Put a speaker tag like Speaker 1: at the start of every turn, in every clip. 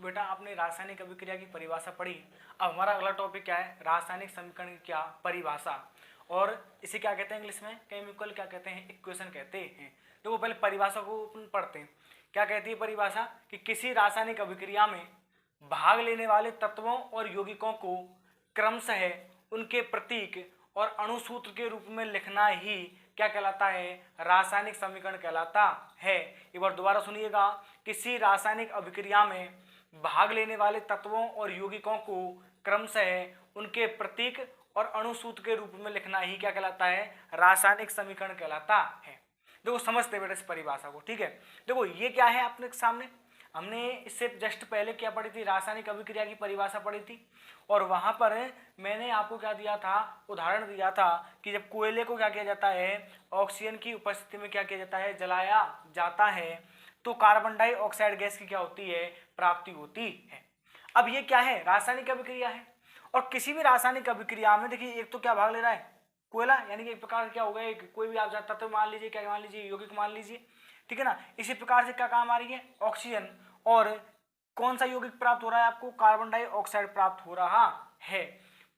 Speaker 1: बेटा आपने रासायनिक अभिक्रिया की परिभाषा पढ़ी। अब हमारा अगला टॉपिक क्या है, रासायनिक समीकरण की क्या परिभाषा, और इसे क्या कहते हैं इंग्लिश में, केमिकल क्या कहते हैं, इक्वेशन कहते हैं। देखो पहले परिभाषा को अपन पढ़ते हैं। क्या कहती है परिभाषा कि किसी रासायनिक अभिक्रिया में भाग लेने वाले तत्वों और यौगिकों को क्रमशः उनके प्रतीक और अणुसूत्र के रूप में लिखना ही क्या कहलाता है, रासायनिक समीकरण कहलाता है। एक बार दोबारा सुनिएगा, किसी रासायनिक अभिक्रिया में भाग लेने वाले तत्वों और यौगिकों को क्रमशः उनके प्रतीक और अणुसूत्र के रूप में लिखना ही क्या कहलाता है, रासायनिक समीकरण कहलाता है। देखो समझते बेटा इस परिभाषा को, ठीक है। देखो ये क्या है अपने सामने, हमने इससे जस्ट पहले क्या पढ़ी थी, रासायनिक अभिक्रिया की परिभाषा पढ़ी थी, और वहां पर मैंने आपको क्या दिया था, उदाहरण दिया था कि जब कोयले को क्या किया जाता है, ऑक्सीजन की उपस्थिति में क्या किया जाता है, जलाया जाता है, तो कार्बन डाइऑक्साइड गैस की क्या होती है, प्राप्ति होती है। अब ये क्या है, रासायनिक अभिक्रिया है, और किसी भी रासायनिक अभिक्रिया में देखिए एक तो क्या भाग ले रहा है, कोयला, यानी कि एक प्रकार क्या होगा, कोई भी आप तत्व मान लीजिए, क्या मान लीजिए, यौगिक मान लीजिए, ठीक है ना। इसी प्रकार से क्या काम आ रही है, ऑक्सीजन, और कौन सा यौगिक प्राप्त हो रहा है आपको, कार्बन डाइऑक्साइड प्राप्त हो रहा है।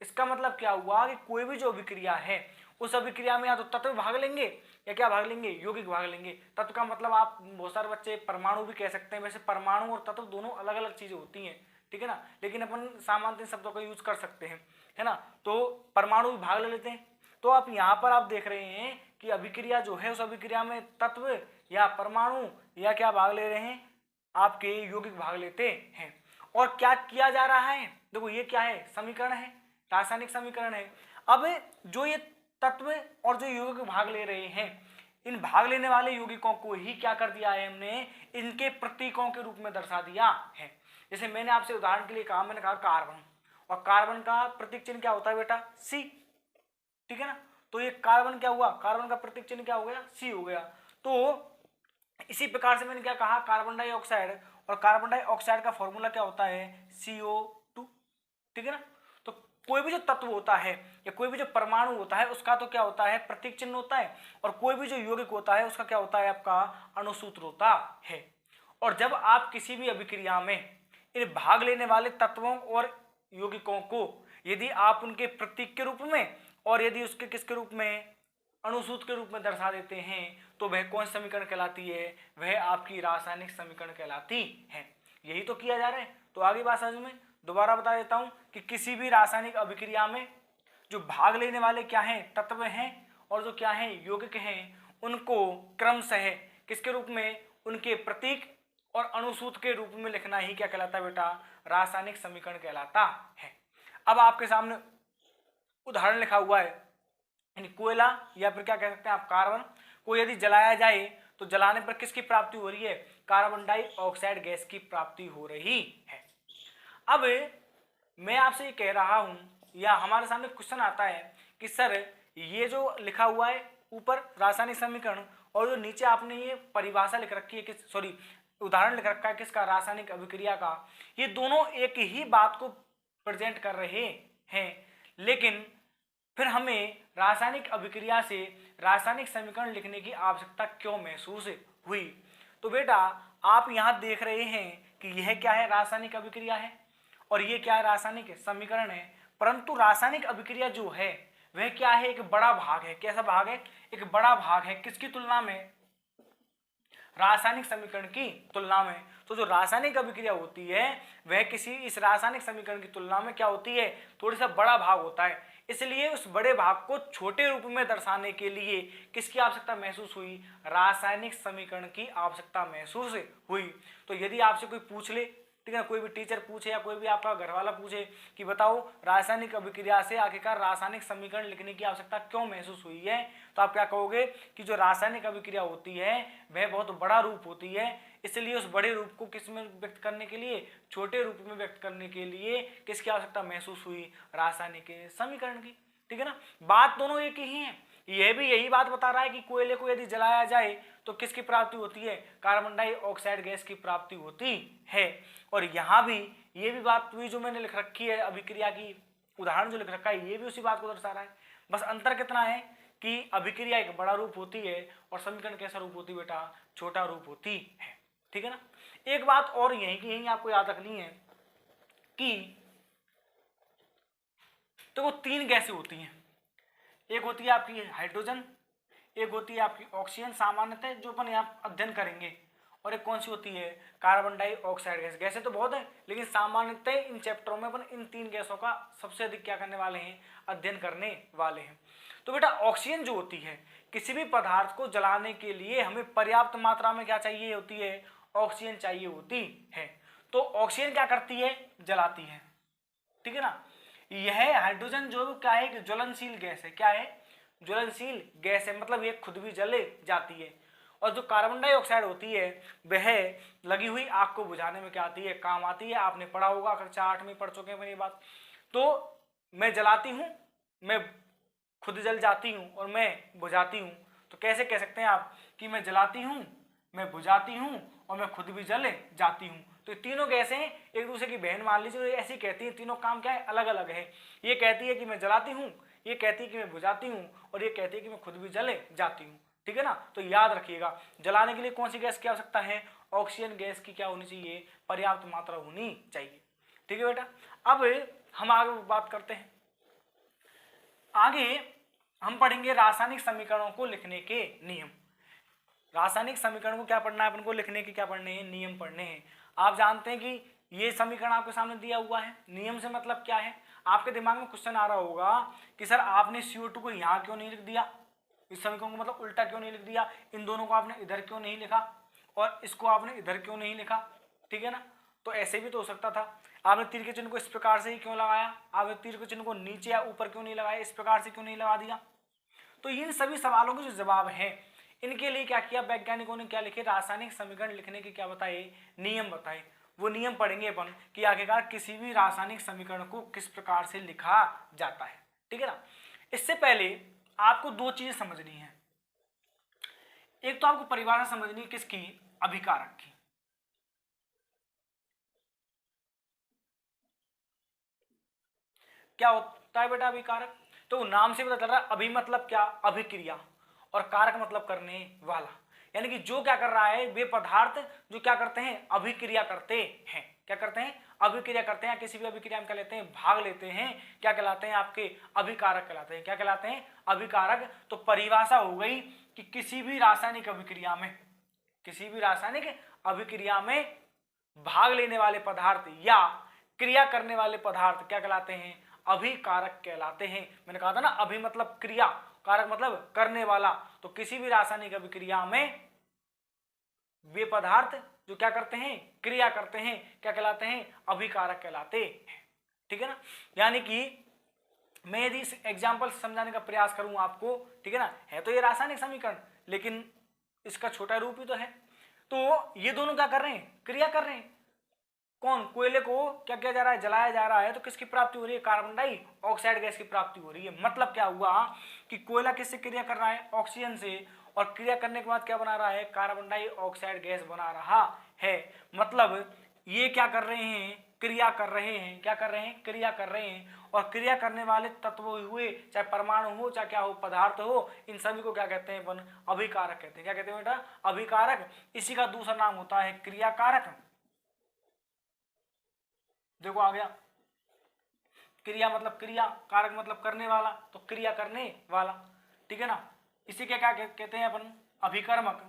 Speaker 1: इसका मतलब क्या हुआ कि कोई भी जो अभिक्रिया है उस अभिक्रिया में या तो तत्व भाग लेंगे या क्या भाग लेंगे, यौगिक भाग लेंगे। तत्व का मतलब आप बहुत सारे बच्चे परमाणु भी कह सकते हैं, वैसे परमाणु और तत्व दोनों अलग अलग चीजें होती हैं, ठीक है ना, लेकिन अपन सामान्य शब्दों का यूज कर सकते हैं, है ना। तो परमाणु भी भाग ले लेते हैं। तो आप यहाँ पर आप देख रहे हैं कि अभिक्रिया जो है उस अभिक्रिया में तत्व या परमाणु या क्या भाग ले रहे हैं, आपके यौगिक भाग लेते हैं। और क्या किया जा रहा है, देखो ये क्या है, समीकरण है, रासायनिक समीकरण है। अब जो ये तत्व और जो यौगिक भाग ले रहे हैं, इन भाग लेने वाले यौगिकों को ही क्या कर दिया है हमने, इनके प्रतीकों के रूप में दर्शा दिया है। जैसे मैंने आपसे उदाहरण के लिए कहा, मैंने कहा कार्बन, और कार्बन का प्रतीक चिन्ह क्या होता है बेटा, सी, ठीक है ना। तो ये कार्बन क्या हुआ, कार्बन का प्रतीक चिन्ह क्या हो गया, सी हो गया। तो इसी प्रकार से मैंने क्या कहा, कार्बन डाइऑक्साइड, और कार्बन डाइऑक्साइड का फॉर्मूला क्या होता है, CO2, ठीक है ना। तो कोई भी जो तत्व होता है या कोई भी जो परमाणु होता है उसका तो क्या होता है, प्रतीक चिन्ह होता है, और कोई भी जो यौगिक होता है उसका क्या होता है, आपका अणुसूत्र होता है। और जब आप किसी भी अभिक्रिया में इन भाग लेने वाले तत्वों और यौगिकों को यदि आप उनके प्रतीक के रूप में और यदि उसके किसके रूप में, अणुसूत्र के रूप में दर्शा देते हैं, तो वह कौन समीकरण कहलाती है, वह आपकी रासायनिक समीकरण कहलाती है। यही तो किया जा रहा है। तो आगे बात समझ में, दोबारा बता देता हूं कि किसी भी रासायनिक अभिक्रिया में जो भाग लेने वाले क्या हैं, तत्व हैं, और जो क्या हैं, यौगिक हैं, उनको क्रमशः किसके रूप में, उनके प्रतीक और अणुसूत्र के रूप में लिखना ही क्या कहलाता है बेटा, रासायनिक समीकरण कहलाता है। अब आपके सामने उदाहरण लिखा हुआ है, कोयला या फिर क्या कह सकते हैं आप, कार्बन को यदि जलाया जाए तो जलाने पर किसकी प्राप्ति हो रही है, कार्बन डाइऑक्साइड गैस की प्राप्ति हो रही है। अब मैं आपसे ये कह रहा हूं, या हमारे सामने क्वेश्चन आता है कि सर ये जो लिखा हुआ है ऊपर रासायनिक समीकरण, और जो नीचे आपने ये परिभाषा लिख रखी है, किस सॉरी उदाहरण लिख रखा है किसका, रासायनिक अभिक्रिया का, ये दोनों एक ही बात को प्रेजेंट कर रहे हैं, लेकिन फिर हमें रासायनिक अभिक्रिया से रासायनिक समीकरण लिखने की आवश्यकता क्यों महसूस हुई। तो बेटा आप यहां देख रहे हैं कि यह क्या है, रासायनिक अभिक्रिया है, और ये क्या है, रासायनिक समीकरण है। परंतु रासायनिक अभिक्रिया जो है वह क्या है, एक बड़ा भाग है। कैसा भाग है, एक बड़ा भाग है, किसकी तुलना में, रासायनिक समीकरण की तुलना में। तो जो रासायनिक अभिक्रिया होती है वह किसी इस रासायनिक समीकरण की तुलना में क्या होती है, थोड़ी सा बड़ा भाग होता है। इसलिए उस बड़े भाग को छोटे रूप में दर्शाने के लिए किसकी आवश्यकता महसूस हुई, रासायनिक समीकरण की आवश्यकता महसूस हुई। तो यदि आपसे कोई पूछ ले, ठीक है, कोई भी टीचर पूछे या कोई भी आपका घर वाला पूछे कि बताओ रासायनिक अभिक्रिया से आखिरकार रासायनिक समीकरण लिखने की आवश्यकता क्यों महसूस हुई है, तो आप क्या कहोगे कि जो रासायनिक अभिक्रिया होती है वह बहुत बड़ा रूप होती है, इसलिए उस बड़े रूप को किस में व्यक्त करने के लिए, छोटे रूप में व्यक्त करने के लिए किसकी आवश्यकता महसूस हुई, रासायनिक समीकरण की, ठीक है ना। बात दोनों एक ही है। यह भी यही बात बता रहा है कि कोयले को यदि जलाया जाए तो किसकी प्राप्ति होती है, कार्बन डाइऑक्साइड गैस की प्राप्ति होती है। और यहाँ भी ये भी बात हुई जो मैंने लिख रखी है, अभिक्रिया की उदाहरण जो लिख रखा है ये भी उसी बात को दर्शा रहा है। बस अंतर कितना है कि अभिक्रिया एक बड़ा रूप होती है और समीकरण कैसा रूप होती है बेटा, छोटा रूप होती है, ठीक है ना। एक बात और यही आपको याद रखनी है कि तो वो 3 गैसें होती हैं, एक होती है आपकी हाइड्रोजन, एक होती है आपकी ऑक्सीजन सामान्यतः जो अपन यहाँ अध्ययन करेंगे, और एक कौन सी होती है कार्बन डाइऑक्साइड गैस। गैसें तो बहुत है लेकिन सामान्यतः इन चैप्टरों में अपन इन 3 गैसों का सबसे अधिक क्या करने वाले हैं, अध्ययन करने वाले हैं। तो बेटा ऑक्सीजन जो होती है, किसी भी पदार्थ को जलाने के लिए हमें पर्याप्त मात्रा में क्या चाहिए होती है, ऑक्सीजन चाहिए होती है। तो ऑक्सीजन क्या करती है, जलाती है, ठीक है ना। यह हाइड्रोजन जो क्या है, एक ज्वलनशील गैस है, क्या है, ज्वलनशील गैस है, मतलब ये खुद भी जले जाती है। और जो कार्बन डाइऑक्साइड होती है वह लगी हुई आग को बुझाने में क्या आती है, काम आती है। आपने पढ़ा होगा, कक्षा 8 में पढ़ चुके हैं ये बात। तो मैं जलाती हूँ, मैं खुद जल जाती हूँ और मैं बुझाती हूँ। तो कैसे कह सकते हैं आप कि मैं जलाती हूँ, मैं बुझाती हूँ और मैं खुद भी जल जाती हूँ। तो ये तीनों गैसें एक दूसरे की बहन मान लीजिए, ऐसी कहती है, तीनों काम क्या है, अलग अलग है। ये कहती है कि मैं जलाती हूँ, ये कहती है कि मैं बुझाती हूँ, और ये कहती है कि मैं खुद भी जल जाती हूँ, ठीक है ना। तो याद रखिएगा, जलाने के लिए कौन सी गैस की आवश्यकता है, ऑक्सीजन गैस की क्या होनी चाहिए, पर्याप्त मात्रा होनी चाहिए, ठीक है बेटा। अब हम आगे बात करते हैं, आगे हम पढ़ेंगे रासायनिक समीकरणों को लिखने के नियम। रासायनिक समीकरण को क्या पढ़ना है अपन को, लिखने के क्या पढ़ने हैं, नियम पढ़ने हैं। आप जानते हैं कि ये समीकरण आपके सामने दिया हुआ है, नियम से मतलब क्या है। आपके दिमाग में क्वेश्चन आ रहा होगा कि सर आपने CO2 को यहाँ क्यों नहीं लिख दिया, इस समीकरण को मतलब उल्टा क्यों नहीं लिख दिया, इन दोनों को आपने इधर क्यों नहीं लिखा और इसको आपने इधर क्यों नहीं लिखा, ठीक है ना। तो ऐसे भी तो हो सकता था, आपने तीर के चिन्ह को इस प्रकार से ही क्यों लगाया, आपने तीर के चिन्ह को नीचे या ऊपर क्यों नहीं लगाया, इस प्रकार से क्यों नहीं लगा दिया। तो इन सभी सवालों के जो जवाब हैं, इनके लिए क्या किया वैज्ञानिकों ने, क्या लिखे, रासायनिक समीकरण लिखने के क्या बताए, नियम बताए। वो नियम पढ़ेंगे अपन कि आखिरकार किसी भी रासायनिक समीकरण को किस प्रकार से लिखा जाता है, ठीक है ना। इससे पहले आपको 2 चीजें समझनी है। एक तो आपको परिभाषा समझनी है किसकी, अभिकारक की। क्या होता है बेटा अभिकारक, तो नाम से पता चल रहा है, अभि मतलब क्या, अभिक्रिया, और कारक मतलब करने वाला, यानी कि जो क्या कर रहा है, वे पदार्थ जो क्या करते हैं, अभिक्रिया करते हैं, क्या करते हैं, अभिक्रिया करते हैं, किसी भी अभिक्रिया में क्या लेते हैं, भाग लेते हैं, क्या कहलाते हैं, आपके अभिकारक कहलाते हैं, क्या कहलाते हैं, अभिकारक। तो परिभाषा हो गई कि किसी भी रासायनिक अभिक्रिया में, किसी भी रासायनिक अभिक्रिया में भाग लेने वाले पदार्थ या क्रिया करने वाले पदार्थ क्या कहलाते हैं, अभिकारक कहलाते हैं। मैंने कहा था ना, अभि मतलब क्रिया, कारक मतलब करने वाला। तो किसी भी रासायनिक अभिक्रिया में वे पदार्थ जो क्या करते हैं, क्रिया करते हैं, क्या कहलाते हैं, अभिकारक कहलाते हैं, ठीक है ना। यानी कि मैं यदि इस एग्जाम्पल से समझाने का प्रयास करूं आपको, ठीक है ना, है तो ये रासायनिक समीकरण लेकिन इसका छोटा रूप ही तो है। तो ये दोनों क्या कर रहे हैं, क्रिया कर रहे हैं। कौन, कोयले को क्या किया जा रहा है, जलाया जा रहा है, तो किसकी प्राप्ति हो रही है, कार्बन डाइऑक्साइड गैस की प्राप्ति हो रही है। मतलब क्या हुआ कि कोयला किससे क्रिया कर रहा है, ऑक्सीजन से, और क्रिया करने के बाद क्या बना रहा है, कार्बन डाइऑक्साइड गैस बना रहा है। मतलब ये क्या कर रहे हैं, क्रिया कर रहे हैं, क्या कर रहे हैं, क्रिया कर रहे हैं। और क्रिया करने वाले तत्व हुए, चाहे परमाणु हो, चाहे क्या हो, पदार्थ हो, इन सभी को क्या कहते हैं अपन, अभिकारक कहते हैं। क्या कहते हैं बेटा, अभिकारक। इसी का दूसरा नाम होता है क्रियाकारक। देखो आ गया, क्रिया मतलब क्रिया, कारक मतलब करने वाला, तो क्रिया करने वाला, ठीक है ना। इसी के क्या कहते हैं अपन, अभिकर्मक।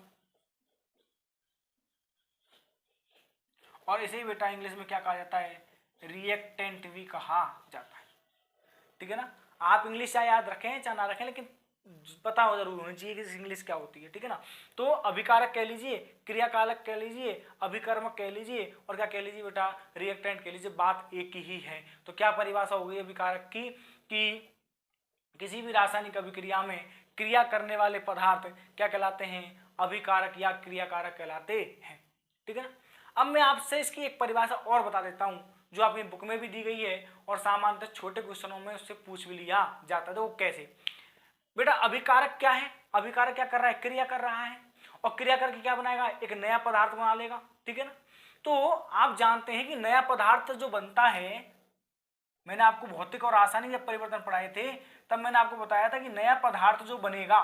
Speaker 1: और इसे ही बेटा इंग्लिश में क्या कहा जाता है, रिएक्टेंट भी कहा जाता है, ठीक है ना। आप इंग्लिश चाहे याद रखें चाहे ना रखें, लेकिन पता हो जरूर होनी चाहिए कि इंग्लिश क्या होती है, ठीक है ना। तो अभिकारक कह लीजिए, क्रियाकारक कह लीजिए, अभिकर्मक कह लीजिए, और क्या कह लीजिए बेटा, रिएक्टेंट कह लीजिए, बात एक ही है। तो क्या परिभाषा हो गई अभिकारक की, कि किसी भी रासायनिक अभिक्रिया में क्रिया करने वाले पदार्थ क्या कहलाते हैं, अभिकारक या क्रियाकारक कहलाते हैं, ठीक है ना। अब मैं आपसे इसकी एक परिभाषा और बता देता हूं, जो आपकी बुक में भी दी गई है और सामान्यतः छोटे क्वेश्चनों में उससे पूछ भी लिया जाता है। तो वो कैसे बेटा, अभिकारक क्या है, अभिकारक क्या कर रहा है, क्रिया कर रहा है, और क्रिया करके क्या बनाएगा, एक नया पदार्थ बना लेगा, ठीक है ना। तो आप जानते हैं कि नया पदार्थ जो बनता है, मैंने आपको भौतिक और रासायनिक जब परिवर्तन पढ़ाए थे तब मैंने आपको बताया था कि नया पदार्थ जो बनेगा,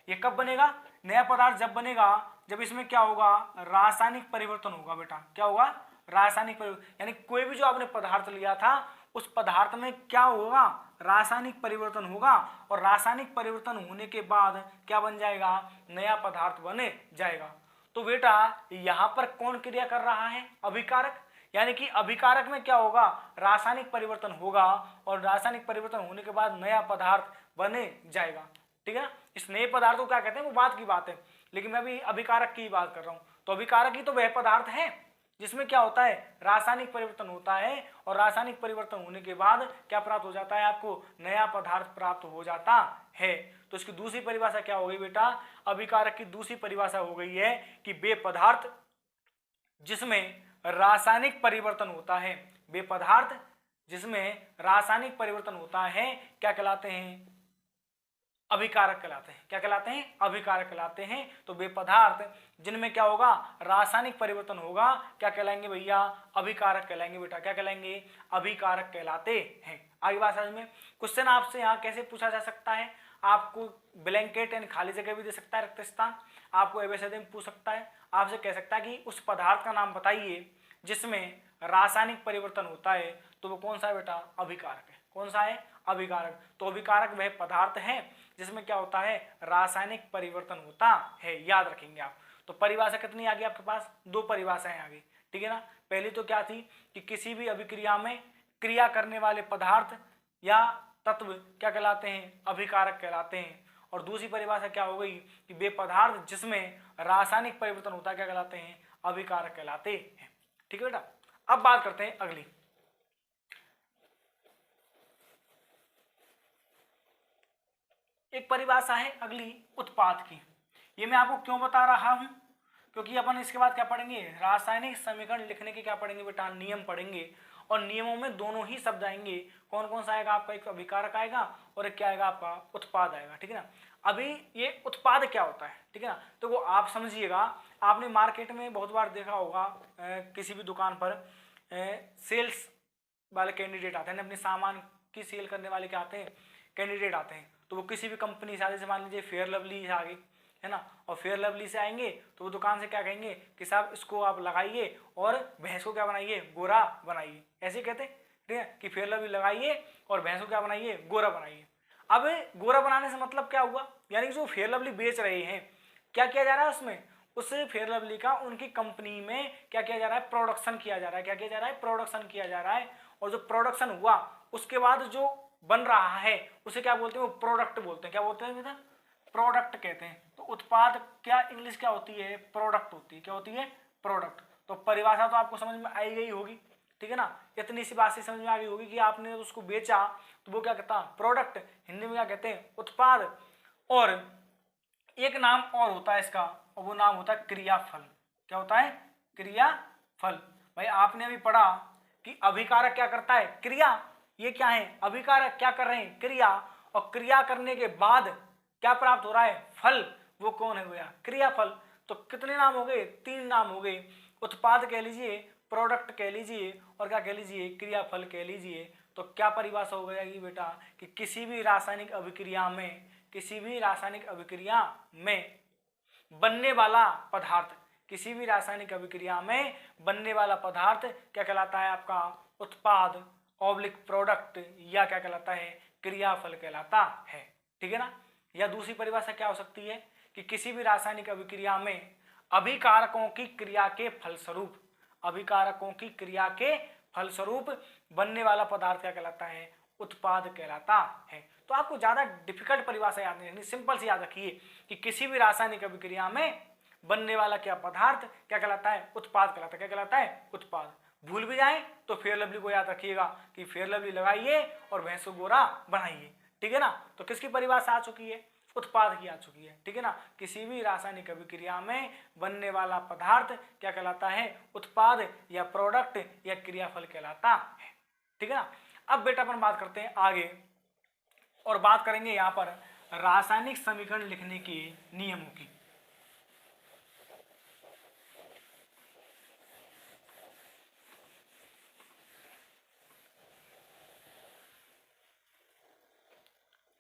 Speaker 1: ये कब बनेगा, नया पदार्थ जब बनेगा जब इसमें क्या होगा, रासायनिक परिवर्तन होगा बेटा। क्या होगा, रासायनिक परिवर्तन, यानी कोई भी जो आपने पदार्थ लिया था उस पदार्थ में क्या होगा, रासायनिक परिवर्तन होगा, और रासायनिक परिवर्तन होने के बाद क्या बन जाएगा, नया पदार्थ बने जाएगा। तो बेटा यहाँ पर कौन क्रिया कर रहा है, अभिकारक, यानी कि अभिकारक में क्या होगा, रासायनिक परिवर्तन होगा, और रासायनिक परिवर्तन होने के बाद नया पदार्थ बने जाएगा। ठीक है ना, इस नए पदार्थ को क्या कहते हैं वो बात की बात है, लेकिन मैं अभी अभिकारक की बात कर रहा हूं। तो अभिकारक ही तो वह पदार्थ है जिसमें क्या होता है, रासायनिक परिवर्तन होता है, और रासायनिक परिवर्तन होने के बाद क्या प्राप्त हो जाता है, आपको नया पदार्थ प्राप्त हो जाता है। तो इसकी दूसरी परिभाषा क्या हो गई बेटा, अभिकारक की दूसरी परिभाषा हो गई है कि वे पदार्थ जिसमें रासायनिक परिवर्तन होता है, वे पदार्थ जिसमें रासायनिक परिवर्तन होता है क्या कहलाते हैं, अभिकारक कहलाते हैं। क्या कहलाते हैं, अभिकारक कहलाते हैं। तो वे पदार्थ जिनमें क्या होगा, रासायनिक परिवर्तन होगा, क्या कहलाएंगे भैया, अभिकारक कहलाएंगे बेटा। क्या कहलाएंगे, अभिकारक कहलाते हैं। आगे बात समझ में। क्वेश्चन आपसे यहाँ कैसे पूछा जा सकता है, आपको ब्लैंकेट एंड खाली जगह भी दे सकता है, रिक्त स्थान, आपको एबीसीडी में पूछ सकता है, आपसे कह सकता है कि उस पदार्थ का नाम बताइए जिसमें रासायनिक परिवर्तन होता है, तो वो कौन सा है बेटा, अभिकारक है। कौन सा है, अभिकारक। तो अभिकारक वह पदार्थ है जिसमें क्या होता है, रासायनिक परिवर्तन होता है, याद रखेंगे आप। तो परिभाषा कितनी आ गई आपके पास, दो परिभाषाएं आ गई। ठीक है ना, पहली तो क्या थी कि किसी भी अभिक्रिया में क्रिया करने वाले पदार्थ या तत्व क्या कहलाते हैं, अभिकारक कहलाते हैं। और दूसरी परिभाषा क्या हो गई कि वे पदार्थ जिसमें रासायनिक परिवर्तन होता है क्या कहलाते हैं, अभिकारक कहलाते हैं। ठीक है बेटा, अब बात करते हैं अगली। एक परिभाषा है अगली उत्पाद की। ये मैं आपको क्यों बता रहा हूं, क्योंकि अपन इसके बाद क्या पढ़ेंगे, रासायनिक समीकरण लिखने के क्या पढ़ेंगे बेटा, नियम पढ़ेंगे। और नियमों में दोनों ही शब्द आएंगे। कौन कौन सा आएगा आपका, एक अभिकारक आएगा और एक क्या आएगा आपका, उत्पाद आएगा। ठीक है ना, अभी ये उत्पाद क्या होता है, ठीक है ना, तो वो आप समझिएगा। आपने मार्केट में बहुत बार देखा होगा, किसी भी दुकान पर सेल्स वाले कैंडिडेट आते हैं, अपने सामान की सेल करने वाले क्या आते हैं, कैंडिडेट आते हैं। तो वो किसी भी कंपनी से मान लीजिए फेयर लवली से आगे है ना, और फेयर लवली से आएंगे तो वो दुकान से क्या कहेंगे कि साहब इसको आप लगाइए और भैंस को क्या बनाइए, गोरा बनाइए। ऐसे कहते हैं, ठीक है, कि फेयर लवली लगाइए और भैंस को क्या बनाइए, गोरा बनाइए। अब गोरा बनाने से मतलब क्या हुआ, यानी कि जो फेयर लवली बेच रहे हैं क्या किया जा रहा है उसमें, उस फेयर लवली का उनकी कंपनी में क्या किया जा रहा है, प्रोडक्शन किया जा रहा है। क्या किया जा रहा है, प्रोडक्शन किया जा रहा है। और जो प्रोडक्शन हुआ उसके बाद जो बन रहा है उसे क्या बोलते हैं, वो प्रोडक्ट बोलते हैं। क्या बोलते हैं बेटा, प्रोडक्ट कहते हैं। तो उत्पाद क्या इंग्लिश क्या होती है, प्रोडक्ट होती है। क्या होती है, प्रोडक्ट। तो परिभाषा तो आपको समझ में आई गई होगी। ठीक है ना, इतनी सी बात से समझ में आ गई होगी कि आपने उसको बेचा तो वो क्या कहता है, प्रोडक्ट। हिंदी में क्या कहते हैं, उत्पाद। और एक नाम और होता है इसका, और वो नाम होता है क्रियाफल। क्या होता है, क्रियाफल। भाई आपने अभी पढ़ा कि अभिकारक क्या करता है, क्रिया। ये क्या है, अभिकारक क्या कर रहे हैं, क्रिया। और क्रिया करने के बाद क्या प्राप्त हो रहा है, फल। वो कौन है भैया, क्रियाफल। तो कितने नाम हो गए, तीन नाम हो गए। उत्पाद कह लीजिए, प्रोडक्ट कह लीजिए, और क्या कह लीजिए, क्रियाफल कह लीजिए। तो क्या परिभाषा हो जाएगी बेटा कि किसी भी रासायनिक अभिक्रिया में, किसी भी रासायनिक अभिक्रिया में बनने वाला पदार्थ, किसी भी रासायनिक अभिक्रिया में बनने वाला पदार्थ क्या कहलाता है आपका, उत्पाद ऑब्लिक प्रोडक्ट, या क्या कहलाता है, क्रियाफल कहलाता है। ठीक है ना। या दूसरी परिभाषा क्या हो सकती है कि किसी भी रासायनिक अभिक्रिया में अभिकारकों की क्रिया के फलस्वरूप, अभिकारकों की क्रिया के फलस्वरूप बनने वाला पदार्थ क्या कहलाता है, उत्पाद कहलाता है। तो आपको ज्यादा डिफिकल्ट परिभाषा याद नहीं रखनी, सिंपल सी याद रखिए कि किसी भी रासायनिक अभिक्रिया में बनने वाला क्या पदार्थ क्या कहलाता है, उत्पाद कहलाता है। क्या कहलाता है, उत्पाद। भूल भी जाए तो फेयर लवली को याद रखिएगा कि फेयर लवली लगाइए और भैंस को गोरा बनाइए। ठीक है ना। तो किसकी परिभाषा आ चुकी है, उत्पाद की आ चुकी है। ठीक है ना, किसी भी रासायनिक अभिक्रिया में बनने वाला पदार्थ क्या कहलाता है, उत्पाद या प्रोडक्ट या क्रियाफल कहलाता है। ठीक है ना। अब बेटा अपन बात करते हैं आगे, और बात करेंगे यहां पर रासायनिक समीकरण लिखने के नियमों की।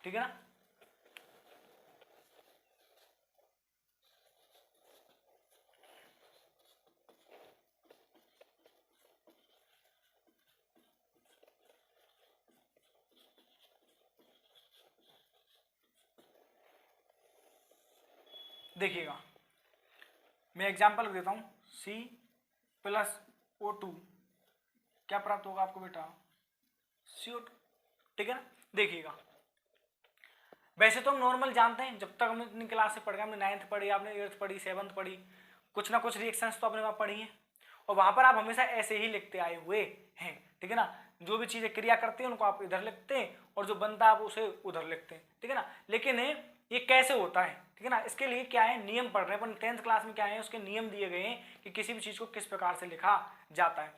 Speaker 1: ठीक है ना। देखिएगा मैं एग्जाम्पल देता हूँ, C+O2 क्या प्राप्त होगा आपको बेटा, CO2, ठीक है ना। देखिएगा वैसे तो हम नॉर्मल जानते हैं, जब तक हमने इतनी क्लास से पढ़ गए, हमने 9th पढ़ी, आपने 8th पढ़ी, 7th पढ़ी, कुछ ना कुछ रिएक्शंस तो आपने वहाँ पढ़ी हैं और वहाँ पर आप हमेशा ऐसे ही लिखते आए हुए हैं, ठीक है ना। जो भी चीज़ें क्रिया करती हैं उनको आप इधर लिखते हैं और जो बनता है आप उसे उधर लिखते हैं, ठीक है ना। लेकिन ये कैसे होता है, ठीक है ना, इसके लिए क्या है, नियम पढ़ रहे हैं अपन 10th क्लास में, क्या है उसके नियम दिए गए हैं कि किसी भी चीज़ को किस प्रकार से लिखा जाता है।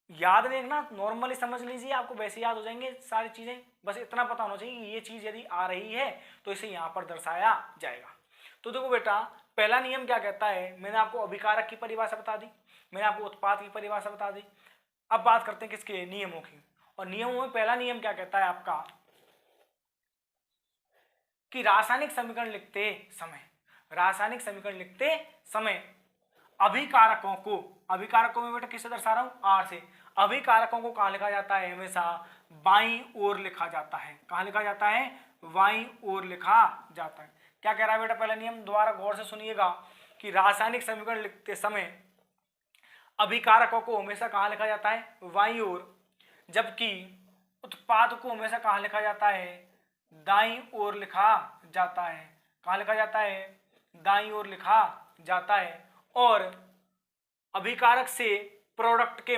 Speaker 1: याद रखना, नॉर्मली समझ लीजिए, आपको वैसे याद हो जाएंगे सारी चीज़ें, बस इतना पता होना चाहिए कि ये चीज़ यदि आ रही है तो इसे यहाँ पर दर्शाया जाएगा। तो देखो बेटा, पहला नियम क्या कहता है, मैंने आपको अभिकारक की परिभाषा बता दी, मैंने आपको उत्पाद की परिभाषा बता दी। अब बात करते हैं किसके, नियमों की। और नियमों में पहला नियम क्या कहता है आपका, कि रासायनिक समीकरण लिखते समय अभिकारकों में बेटा किससे दर्शा रहा हूं, आर से। अभिकारकों को कहां लिखा जाता है, हमेशा बाईं ओर लिखा जाता है। कहां लिखा जाता है, बाईं ओर लिखा जाता है। क्या कह रहा है बेटा पहला नियम, दोबारा गौर से सुनिएगा, कि रासायनिक समीकरण लिखते समय अभिकारकों को हमेशा कहां लिखा जाता है, बाईं ओर, जबकि उत्पाद को हमेशा कहां लिखा जाता है, दाईं ओर लिखा जाता है। कहां लिखा जाता है, दाईं ओर लिखा जाता है। और अभिकारक से प्रोडक्ट के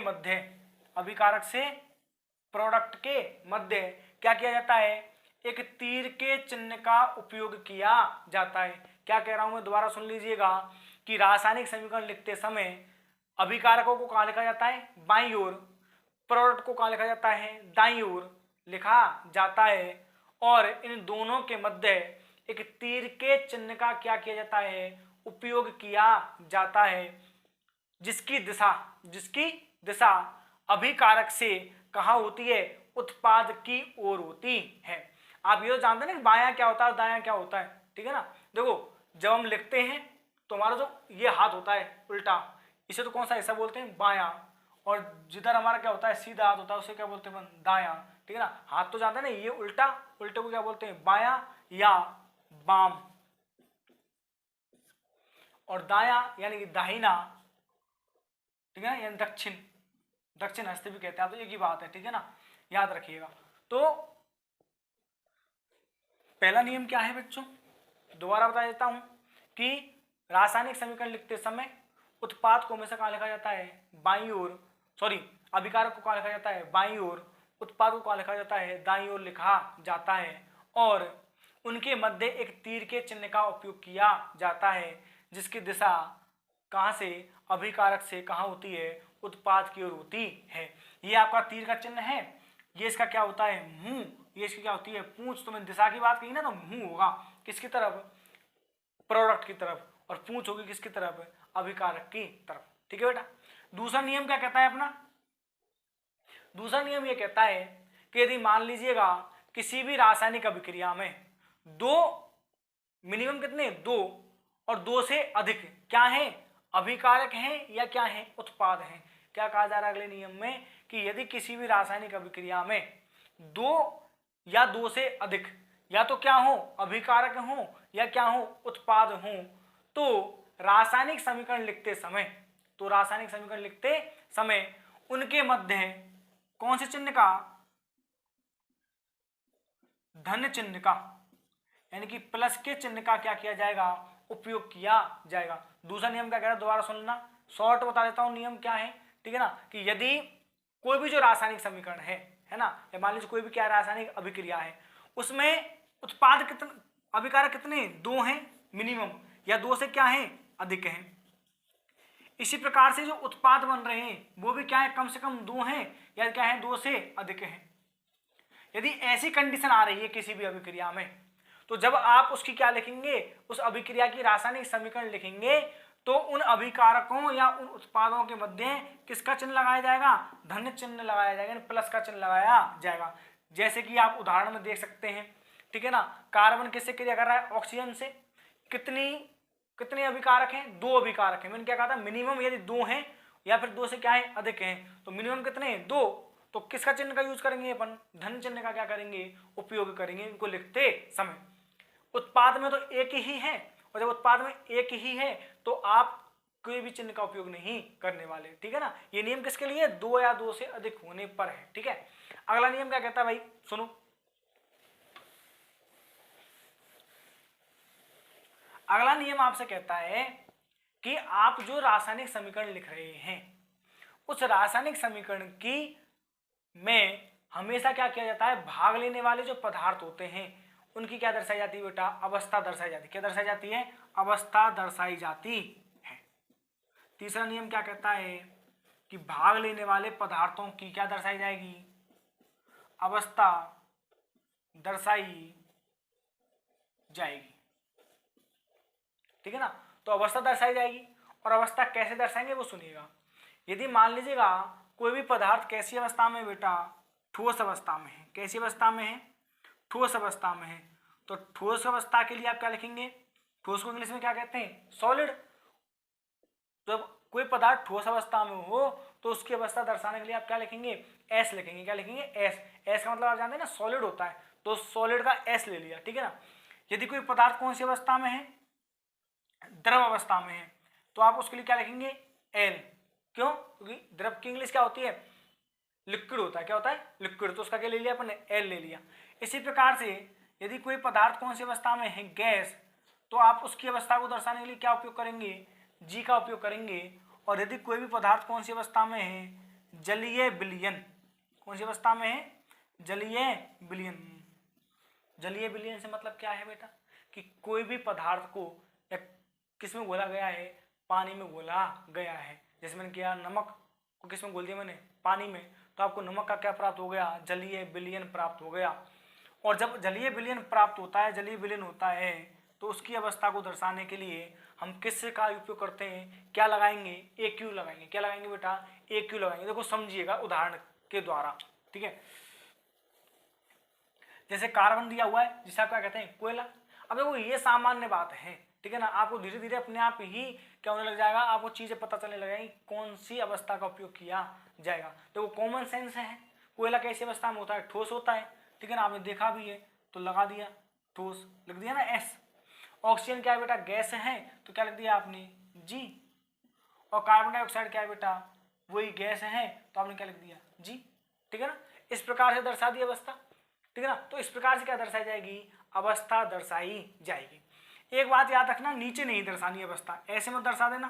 Speaker 1: मध्य क्या किया जाता है, एक तीर के चिन्ह का उपयोग किया जाता है। क्या कह रहा हूं मैं, दोबारा सुन लीजिएगा, कि रासायनिक समीकरण लिखते समय अभिकारकों को कहां लिखा जाता है, बाईं ओर, प्रोडक्ट को कहां लिखा जाता है, दाईं ओर लिखा जाता है। और इन दोनों के मध्य एक तीर के चिन्ह का क्या किया जाता है, उपयोग किया जाता है, जिसकी दिशा अभिकारक से कहां होती है, उत्पाद की ओर होती है। आप ये तो जानते हैं ना बायां क्या होता है, दायां क्या होता है, ठीक है ना। देखो जब हम लिखते हैं तो हमारा जो ये हाथ होता है उल्टा, इसे तो कौन सा हिस्सा बोलते हैं, बायां। और जिधर हमारा क्या होता है, सीधा हाथ होता है, उसे क्या बोलते हैं, दायां, ठीक है ना। हाथ तो जानते हैं ना, ये उल्टा, उल्टे को क्या बोलते हैं, बायां या बाम। और दायां यानी कि दाहिना, ठीक है ना, यानी दक्षिण हस्त भी कहते हैं, तो एक ही बात है, ठीक है ना, याद रखिएगा। तो पहला नियम क्या है बच्चों, दोबारा बता देता हूं, कि रासायनिक समीकरण लिखते समय उत्पाद को हमेशा कहां लिखा जाता है, बाईं ओर, अभिकारक को कहां लिखा जाता है, बाईं ओर, उत्पाद को कहां लिखा जाता है, दाईं ओर लिखा जाता है। और उनके मध्य एक तीर के चिन्ह का उपयोग किया जाता है, जिसकी दिशा कहां से, अभिकारक से कहां होती है, उत्पाद की ओर होती है। ये आपका तीर का चिन्ह है, ये इसका क्या होता है, मुंह, ये इसकी क्या होती है, पूंछ। तो मैंने दिशा की बात कही ना, तो मुंह होगा किसकी तरफ, प्रोडक्ट की तरफ, और पूंछ होगी किसकी तरफ, अभिकारक की तरफ, ठीक है बेटा। दूसरा नियम क्या कहता है अपना, दूसरा नियम ये कहता है कि यदि मान लीजिएगा किसी भी रासायनिक अभिक्रिया में दो, मिनिमम कितने, दो और दो से अधिक क्या है, अभिकारक हैं या क्या है, उत्पाद हैं। क्या कहा जा रहा है अगले नियम में, कि यदि किसी भी रासायनिक अभिक्रिया में दो या दो से अधिक या तो क्या हो, अभिकारक हो या क्या हो, उत्पाद हो, तो रासायनिक समीकरण लिखते समय उनके मध्य कौन से चिन्ह का, धन चिन्ह का, यानी कि प्लस के चिन्ह का क्या किया जाएगा, उपयोग किया जाएगा। दूसरा नियम क्या कह रहा है, दोबारा सुनना, शॉर्ट बता देता हूं नियम क्या है, ठीक है ना, कि यदि कोई भी जो रासायनिक समीकरण है ना, या मान लीजिए कोई भी क्या रासायनिक अभिक्रिया है, उसमें उत्पाद कितने, अभिकारक कितने, दो हैं मिनिमम, या दो से क्या है, अधिक हैं। इसी प्रकार से जो उत्पाद बन रहे हैं वो भी क्या है, कम से कम दो हैं या क्या है, दो से अधिक हैं। यदि ऐसी कंडीशन आ रही है किसी भी अभिक्रिया में, तो जब आप उसकी क्या लिखेंगे, उस अभिक्रिया की रासायनिक समीकरण लिखेंगे, तो उन अभिकारकों या उन उत्पादों के मध्य किसका चिन्ह लगाया जाएगा, धन चिन्ह लगाया जाएगा, प्लस का चिन्ह लगाया जाएगा। जैसे कि आप उदाहरण में देख सकते हैं, ठीक है ना, कार्बन किससे क्रिया कर रहा है, ऑक्सीजन से। कितने अभिकारक हैं, दो अभिकारक हैं। मैंने क्या कहा था, मिनिमम यदि दो हैं या फिर दो से क्या है, अधिक हैं, तो मिनिमम कितने, दो, तो किसका चिन्ह का यूज करेंगे अपन, धन चिन्ह का क्या करेंगे, उपयोग करेंगे इनको लिखते समय। उत्पाद में तो एक ही है, और जब उत्पाद में एक ही है तो आप कोई भी चिन्ह का उपयोग नहीं करने वाले, ठीक है ना। ये नियम किसके लिए? दो या दो से अधिक होने पर है, ठीक है। अगला नियम क्या कहता है भाई, सुनो। अगला नियम आपसे कहता है कि आप जो रासायनिक समीकरण लिख रहे हैं उस रासायनिक समीकरण की में हमेशा क्या किया जाता है, भाग लेने वाले जो पदार्थ होते हैं उनकी क्या दर्शाई जाती है बेटा, अवस्था दर्शाई जाती है। क्या दर्शाई जाती है? अवस्था दर्शाई जाती है। तीसरा नियम क्या कहता है कि भाग लेने वाले पदार्थों की क्या दर्शाई जाएगी, अवस्था दर्शाई जाएगी, ठीक है ना। तो अवस्था दर्शाई जाएगी, और अवस्था कैसे दर्शाएंगे वो सुनिएगा। यदि मान लीजिएगा कोई भी पदार्थ कैसी अवस्था में बेटा, ठोस अवस्था में है। कैसी अवस्था में है? ठोस अवस्था में है। तो ठोस अवस्था के लिए आप क्या लिखेंगे? ठोस को इंग्लिश में क्या कहते हैं? सॉलिड। जब कोई पदार्थ ठोस अवस्था में हो तो उसकी अवस्था दर्शाने के लिए आप क्या लिखेंगे? एस लिखेंगे। क्या लिखेंगे? एस। एस का मतलब आप जानते हैं ना, सॉलिड होता है, तो सॉलिड का एस ले लिया, ठीक है ना। यदि कोई पदार्थ कौन सी अवस्था में है? द्रव अवस्था में है, तो आप उसके लिए क्या लिखेंगे? एल। क्यों? क्योंकि द्रव की इंग्लिश क्या होती है? लिक्विड होता है। क्या होता है? लिक्विड। तो उसका क्या ले लिया अपन? एल ले लिया। इसी प्रकार से यदि कोई पदार्थ कौन सी अवस्था में है? गैस, तो आप उसकी अवस्था को दर्शाने के लिए क्या उपयोग करेंगे? जी का उपयोग करेंगे। और यदि कोई भी पदार्थ कौन सी अवस्था में है? जलीय विलयन। कौन सी अवस्था में है? जलीय विलयन। जलीय विलयन से मतलब क्या है बेटा, कि कोई भी पदार्थ को या किस में घोला गया है? पानी में घोला गया है। जैसे मैंने किया, नमक को किस में घोल दिया मैंने? पानी में। तो आपको नमक का क्या प्राप्त हो गया? जलीय विलयन प्राप्त हो गया। और जब जलीय विलयन प्राप्त होता है, जलीय विलयन होता है, तो उसकी अवस्था को दर्शाने के लिए हम किस का उपयोग करते हैं? क्या लगाएंगे? AQ लगाएंगे। क्या लगाएंगे बेटा? AQ लगाएंगे। देखो समझिएगा उदाहरण के द्वारा, ठीक है। जैसे कार्बन दिया हुआ है, जिसे आप क्या कहते हैं? कोयला। अब देखो ये सामान्य बात है, ठीक है ना। आपको धीरे धीरे अपने आप ही क्या होने लग जाएगा, आपको चीजें पता चलने लगेगी कौन सी अवस्था का उपयोग किया जाएगा। तो वो कॉमन सेंस है। कोयला कैसी अवस्था में होता है? ठोस होता है, ठीक है ना। आपने देखा भी है, तो लगा दिया ठोस, लिख दिया ना एस। ऑक्सीजन क्या है बेटा? गैस है, तो क्या लिख दिया आपने? जी। और कार्बन डाइऑक्साइड क्या है बेटा? वही गैस है, तो आपने क्या लिख दिया? जी, ठीक है ना। इस प्रकार से दर्शा दी अवस्था, ठीक है ना। तो इस प्रकार से क्या दर्शाई जाएगी? अवस्था दर्शाई जाएगी। एक बात याद रखना, नीचे नहीं दर्शानी अवस्था, ऐसे मत दर्शा देना,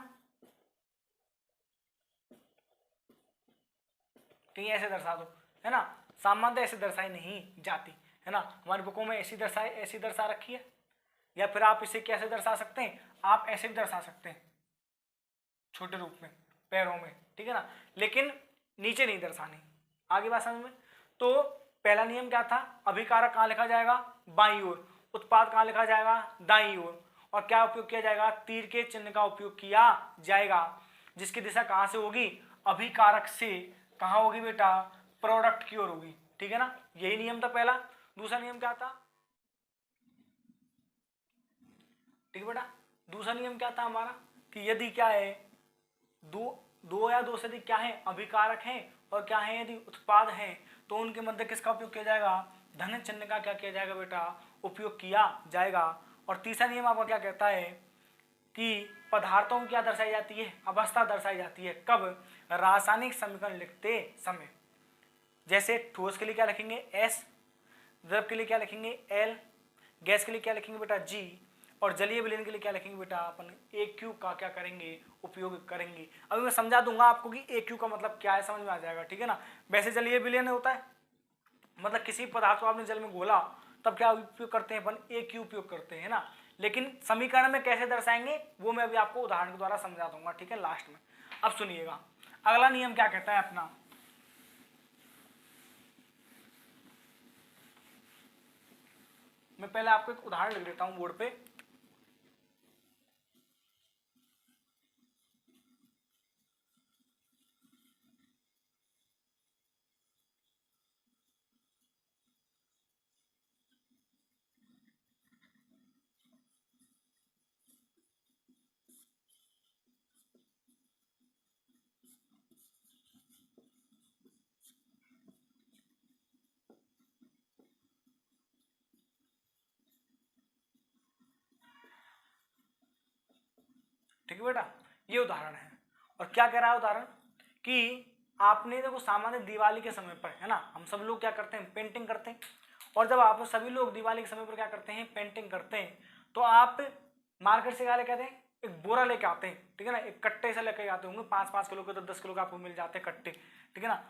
Speaker 1: कहीं ऐसे दर्शा दो, है ना। सामान्यतः ऐसे दर्शाई नहीं जाती, है ना। हमारी बुकों में ऐसी दर्शा रखी है। या फिर आप इसे कैसे दर्शा सकते हैं? आप ऐसे भी दर्शा सकते हैं, छोटे रूप में, पैरों में, ठीक है ना। लेकिन नीचे नहीं दर्शानी। आगे बात समझ में। तो पहला नियम क्या था? अभिकारक कहाँ लिखा जाएगा? बाईं ओर। उत्पाद कहाँ लिखा जाएगा? दाईं ओर। और क्या उपयोग किया जाएगा? तीर के चिन्ह का उपयोग किया जाएगा, जिसकी दिशा कहाँ से होगी? अभिकारक से। कहाँ होगी बेटा? प्रोडक्ट की ओर होगी, ठीक है ना। यही नियम था पहला। दूसरा नियम क्या था? ठीक है बेटा, दूसरा नियम क्या था हमारा? कि यदि क्या है, दो या दो से अधिक क्या है? अभिकारक हैं। और क्या है? यदि उत्पाद हैं, तो उनके मध्य किसका उपयोग किया जाएगा? धन चिन्ह का क्या किया जाएगा बेटा? उपयोग किया जाएगा। और तीसरा नियम आपका क्या कहता है? कि पदार्थों की क्या दर्शाई जाती है? अवस्था दर्शाई जाती है। कब? रासायनिक समीकरण लिखते समय। जैसे ठोस के लिए क्या लिखेंगे? एस। द्रव के लिए क्या लिखेंगे? एल। गैस के लिए क्या लिखेंगे बेटा? जी। और जलीय विलयन के लिए क्या लिखेंगे बेटा? अपन AQ का क्या करेंगे? उपयोग करेंगे। अभी मैं समझा दूंगा आपको कि AQ का मतलब क्या है, समझ में आ जाएगा, ठीक है ना। वैसे जलीय विलयन होता है, मतलब किसी पदार्थ को आपने जल में घोला, तब क्या उपयोग करते हैं? अपन AQ उपयोग करते हैं ना। लेकिन समीकरण में कैसे दर्शाएंगे वो मैं अभी आपको उदाहरण के द्वारा समझा दूंगा, ठीक है, लास्ट में। अब सुनिएगा अगला नियम क्या कहता है अपना। मैं पहले आपको एक उदाहरण लिख देता हूं बोर्ड पे। ठीक है बेटा, ये उदाहरण है। और क्या कह रहा है उदाहरण कि आपने देखो सामान्य दिवाली के समय पर, है ना, हम सब लोग क्या करते हैं, पेंटिंग करते हैं। और जब आप सभी लोग दिवाली के समय पर क्या करते हैं, पेंटिंग करते हैं, तो आप मार्केट से क्या लेके आते हैं, एक बोरा लेके आते हैं, ठीक है ना, एक कट्टे से लेके आते होंगे, 5-5 किलो के, तो 10 किलो के आपको मिल जाते हैं कट्टे, ठीक है ना।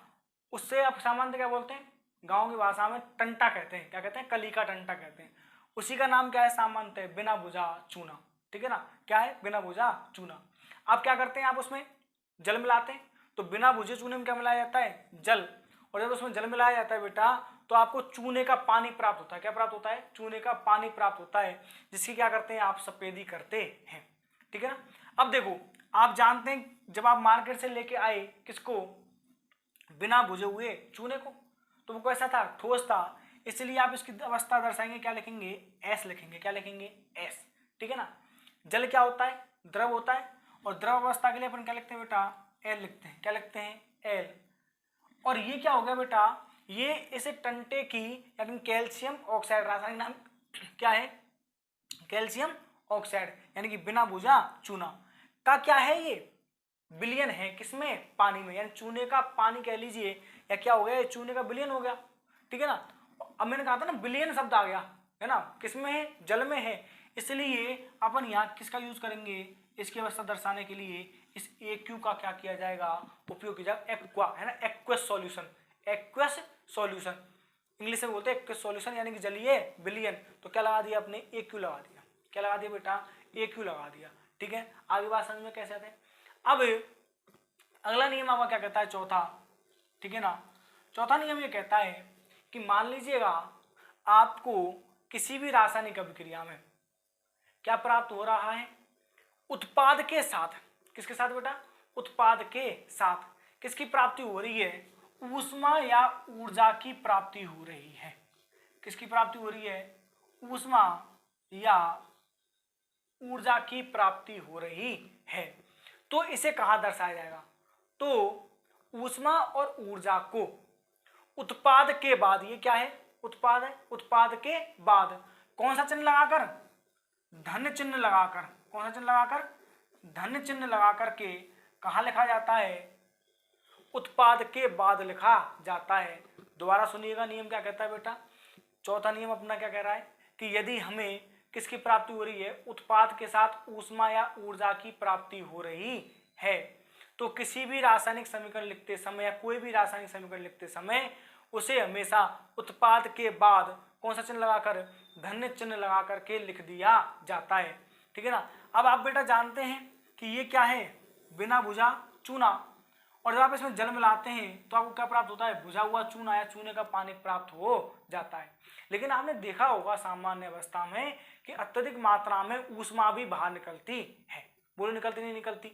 Speaker 1: उससे आप सामान्य क्या बोलते हैं, गाँव की भाषा में टंटा कहते हैं, क्या कहते हैं, कली का टंटा कहते हैं। उसी का नाम क्या है, सामान्य बिना बुझा चूना, ठीक है ना, क्या है, बिना बुझा चूना। आप क्या करते हैं, आप उसमें जल मिलाते हैं, तो बिना बुझे चूने में क्या मिलाया जाता है, जल। और जब उसमें जल मिलाया जाता है बेटा, तो आपको चूने का पानी प्राप्त होता है। क्या प्राप्त होता है, चूने का पानी प्राप्त होता है, जिसकी क्या करते हैं, आप सफेदी करते हैं, ठीक है ना। अब देखो, आप जानते हैं जब आप मार्केट से लेके आए किसको, बिना बुझे हुए चूने को, तो वो कैसा था, ठोस था, इसलिए आप इसकी अवस्था दर्शाएंगे, क्या लिखेंगे, एस लिखेंगे। क्या लिखेंगे, एस, ठीक है ना। जल क्या होता है, द्रव होता है, और द्रव अवस्था के लिए अपन क्या लिखते हैं बेटा, एल लिखते हैं। क्या लिखते हैं, एल। और ये क्या हो गया बेटा, ये इसे टंटे की यानी कैल्शियम ऑक्साइड, रासायनिक नाम क्या है, कैल्शियम ऑक्साइड, यानी कि बिना बुझा चूना का क्या है, ये विलयन है, किसमें, पानी में, यानी चूने का पानी कह लीजिए, या क्या हो गया, चूने का विलयन हो गया, ठीक है ना। अब मैंने कहा था ना, विलयन शब्द आ गया, है ना, किसमें है, जल में है, इसलिए अपन यहाँ किसका यूज करेंगे, इसकी अवस्था दर्शाने के लिए इस AQ का क्या किया जाएगा, उपयोग किया जाएगा, एक्वा, है ना, aqueous solution, aqueous solution, English में बोलते हैं एक्वस सॉल्यूशन, यानी कि जलीय विलयन। तो क्या लगा दिया आपने, AQ लगा दिया। क्या लगा दिया बेटा, AQ लगा दिया, ठीक है। आगे बात समझ में कैसे आते हैं। अब अगला नियम आपका क्या कहता है, चौथा, ठीक है ना। चौथा नियम ये कहता है कि मान लीजिएगा आपको किसी भी रासायनिक अभिक्रिया में क्या प्राप्त हो रहा है, उत्पाद के साथ, किसके साथ बेटा, उत्पाद के साथ किसकी प्राप्ति हो रही है, ऊष्मा या ऊर्जा की प्राप्ति हो रही है। किसकी प्राप्ति हो रही है, ऊष्मा या ऊर्जा की प्राप्ति हो रही है। तो इसे कहाँ दर्शाया जाएगा, तो ऊष्मा और ऊर्जा को उत्पाद के बाद, ये क्या है, उत्पाद है, उत्पाद के बाद कौन सा चिन्ह लगाकर, धन चिन्ह लगाकर, कौन सा चिन्ह लगाकर, धन चिन्ह लगाकर के कहाँ लिखा जाता है, उत्पाद के बाद लिखा जाता है। दोबारा सुनिएगा, नियम क्या कहता है बेटा, चौथा नियम अपना क्या कह रहा है कि यदि हमें किसकी प्राप्ति हो रही है, उत्पाद के साथ ऊष्मा या ऊर्जा की प्राप्ति हो रही है, तो किसी भी रासायनिक समीकरण लिखते समय या कोई भी रासायनिक समीकरण लिखते समय उसे हमेशा उत्पाद के बाद कौन सा चिन्ह लगाकर, धन चिन्ह लगाकर के लिख दिया जाता है, ठीक है ना। अब आप बेटा जानते हैं कि ये क्या है, बिना बुझा चूना, और जब आप इसमें जल मिलाते हैं तो आपको क्या प्राप्त होता है, बुझा हुआ चूना या चूने का पानी प्राप्त हो जाता है। लेकिन आपने देखा होगा सामान्य अवस्था में कि अत्यधिक मात्रा में ऊष्मा भी बाहर निकलती है, बोलो निकलती नहीं निकलती,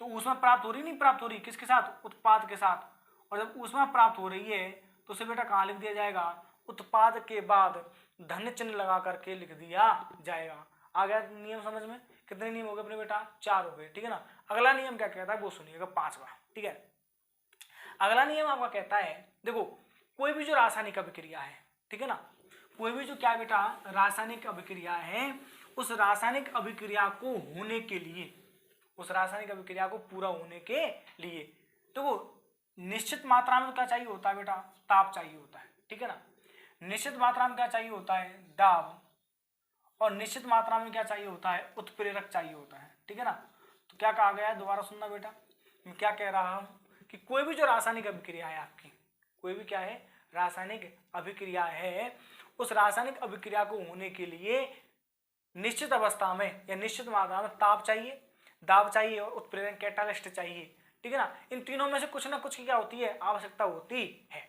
Speaker 1: तो ऊष्मा प्राप्त हो रही नहीं प्राप्त हो रही, किसके साथ, उत्पाद के साथ। और जब ऊष्मा प्राप्त हो रही है तो उसे बेटा कहाँ लिख दिया जाएगा, उत्पाद के बाद धन चिन्ह लगा करके लिख दिया जाएगा। आ गया नियम समझ में, कितने नियम हो गए अपने बेटा, 4 हो गए, ठीक है ना। अगला नियम क्या कहता है वो सुनिएगा, 5वां, ठीक है। अगला नियम आपका कहता है, देखो कोई भी जो रासायनिक अभिक्रिया है, ठीक है ना, कोई भी जो क्या बेटा रासायनिक अभिक्रिया है, उस रासायनिक अभिक्रिया को होने के लिए, उस रासायनिक अभिक्रिया को पूरा होने के लिए तो वो निश्चित मात्रा में क्या चाहिए होता है बेटा, ताप चाहिए होता है, ठीक है ना। निश्चित मात्रा में क्या चाहिए होता है, दाब, और निश्चित मात्रा में क्या चाहिए होता है, उत्प्रेरक चाहिए होता है, ठीक है ना। तो क्या कहा गया है, दोबारा सुनना बेटा, मैं क्या कह रहा हूं कि कोई भी जो रासायनिक अभिक्रिया है आपकी, कोई भी क्या है, रासायनिक अभिक्रिया है, उस रासायनिक अभिक्रिया को होने के लिए निश्चित अवस्था में या निश्चित मात्रा में ताप चाहिए, दाब चाहिए और उत्प्रेरक कैटालिस्ट चाहिए, ठीक है ना। इन तीनों में से कुछ ना कुछ की क्या होती है, आवश्यकता होती है।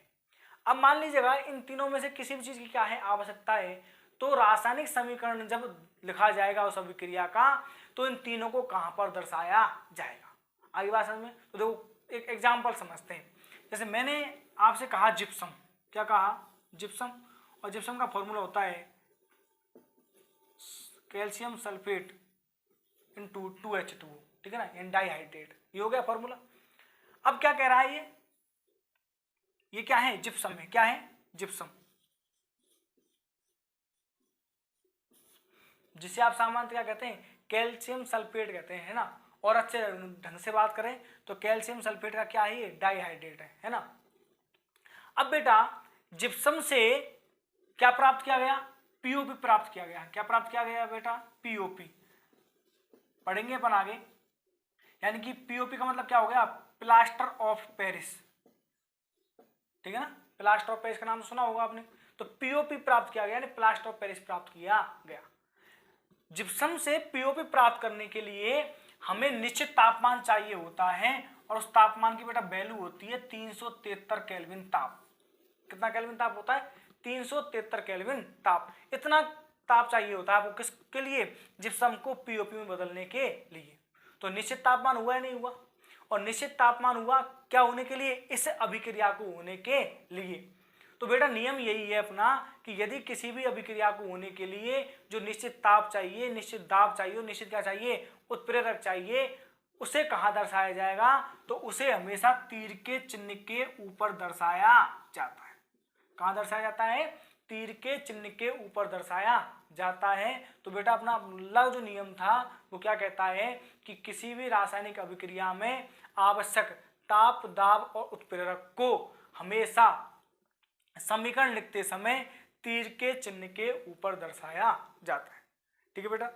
Speaker 1: अब मान लीजिएगा इन तीनों में से किसी भी चीज की क्या है, आवश्यकता है, तो रासायनिक समीकरण जब लिखा जाएगा उस अभिक्रिया का, तो इन तीनों को कहां पर दर्शाया जाएगा। आगे बात समझ में, तो देखो एक एग्जाम्पल समझते हैं। जैसे मैंने आपसे कहा जिप्सम, क्या कहा, जिप्सम, और जिप्सम का फॉर्मूला होता है कैल्शियम सल्फेट इंटू 2H2, ठीक है ना, एन डाइहाइड्रेट, ये हो गया फॉर्मूला। अब क्या कह रहा है, ये क्या है, जिप्सम है, क्या है, जिप्सम, जिसे आप सामान्यतः क्या कहते हैं, कैल्शियम सल्फेट कहते हैं, है ना। और अच्छे ढंग से बात करें तो कैल्शियम सल्फेट का क्या है, डाइहाइड्रेट है ना। अब बेटा जिप्सम से क्या प्राप्त किया गया, पीओपी प्राप्त किया गया। क्या प्राप्त किया गया बेटा, पीओपी, पढ़ेंगे अपन आगे। यानी कि पीओपी का मतलब क्या हो गया, प्लास्टर ऑफ पेरिस, ठीक है ना, प्लास्टर ऑफ पेरिस का नाम सुना होगा आपने। तो पीओपी प्राप्त किया गया, यानी प्लास्टर ऑफ पेरिस प्राप्त किया गया। जिप्सम से पीओपी प्राप्त करने के लिए हमें निश्चित तापमान चाहिए होता है, और उस तापमान की बेटा वैल्यू होती है 373 केल्विन ताप। कितना केल्विन ताप होता है, 373 केल्विन ताप। इतना ताप चाहिए होता है आपको किसके लिए, जिप्सम को पीओपी में बदलने के लिए। तो निश्चित तापमान हुआ या नहीं हुआ, और निश्चित तापमान हुआ क्या होने के लिए, इस अभिक्रिया को होने के लिए। तो बेटा नियम यही है अपना कि यदि किसी भी अभिक्रिया को होने के लिए जो निश्चित ताप चाहिए, निश्चित दाब चाहिए, निश्चित क्या चाहिए, उत्प्रेरक चाहिए, उसे कहाँ दर्शाया जाएगा, तो उसे हमेशा तीर के चिन्ह के ऊपर दर्शाया जाता है। कहाँ दर्शाया जाता है, तीर के चिन्ह के ऊपर दर्शाया जाता है। तो बेटा अपना अगला जो नियम था वो क्या कहता है कि किसी भी रासायनिक अभिक्रिया में आवश्यक ताप, दाब और उत्प्रेरक को हमेशा समीकरण लिखते समय तीर के चिन्ह के ऊपर दर्शाया जाता है। ठीक है बेटा,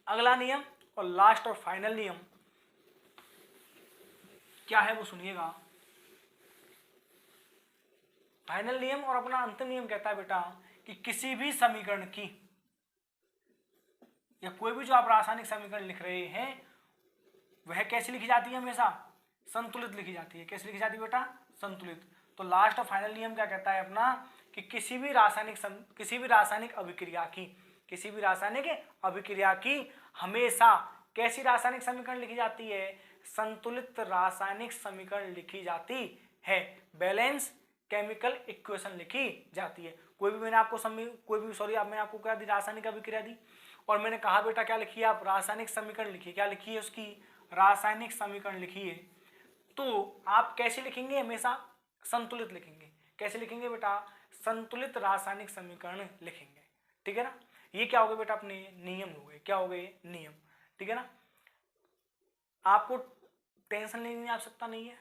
Speaker 1: अगला नियम और लास्ट और फाइनल नियम क्या है वो सुनिएगा। फाइनल नियम और अपना अंतिम नियम कहता है बेटा कि किसी भी समीकरण की या कोई भी जो आप रासायनिक समीकरण लिख रहे हैं वह कैसे लिखी जाती है, हमेशा संतुलित लिखी जाती है। कैसे लिखी जाती है बेटा, संतुलित। तो लास्ट और फाइनल नियम क्या कहता है अपना कि किसी भी रासायनिक अभिक्रिया की हमेशा कैसी रासायनिक समीकरण लिखी जाती है, संतुलित रासायनिक समीकरण लिखी जाती है, बैलेंस केमिकल इक्वेशन लिखी जाती है। मैंने आपको क्या दी, रासायनिक अभिक्रिया दी, और मैंने कहा बेटा क्या लिखिए आप, रासायनिक समीकरण लिखिए। क्या लिखिए, उसकी रासायनिक समीकरण लिखिए। तो आप कैसे लिखेंगे, हमेशा संतुलित लिखेंगे। कैसे लिखेंगे बेटा, संतुलित रासायनिक समीकरण लिखेंगे। ठीक है ना, ये क्या हो गए बेटा अपने नियम हो गए। क्या हो गए, नियम। ठीक है ना, आपको टेंशन लेने की आवश्यकता नहीं है,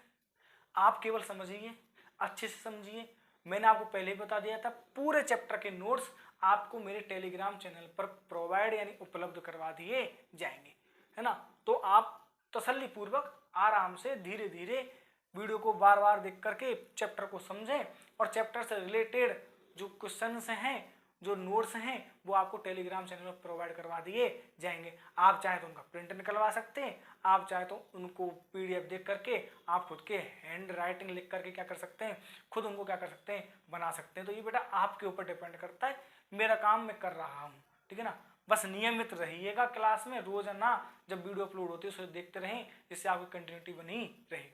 Speaker 1: आप केवल समझिए, अच्छे से समझिए। मैंने आपको पहले ही बता दिया था, पूरे चैप्टर के नोट्स आपको मेरे टेलीग्राम चैनल पर प्रोवाइड यानी उपलब्ध करवा दिए जाएंगे, है ना। तो आप तसल्ली पूर्वक आराम से धीरे धीरे वीडियो को बार बार देख करके चैप्टर को समझें, और चैप्टर से रिलेटेड जो क्वेश्चंस हैं, जो नोट्स हैं, वो आपको टेलीग्राम चैनल में प्रोवाइड करवा दिए जाएंगे। आप चाहे तो उनका प्रिंट निकलवा सकते हैं, आप चाहे तो उनको पीडीएफ देख करके आप खुद के हैंड राइटिंग लिख करके क्या कर सकते हैं, खुद उनको क्या कर सकते हैं, बना सकते हैं। तो ये बेटा आपके ऊपर डिपेंड करता है, मेरा काम मैं कर रहा हूँ। ठीक है ना, बस नियमित रहिएगा क्लास में, रोजाना जब वीडियो अपलोड होती है उसे देखते रहें, जिससे आपकी कंटिन्यूटी बनी रहे।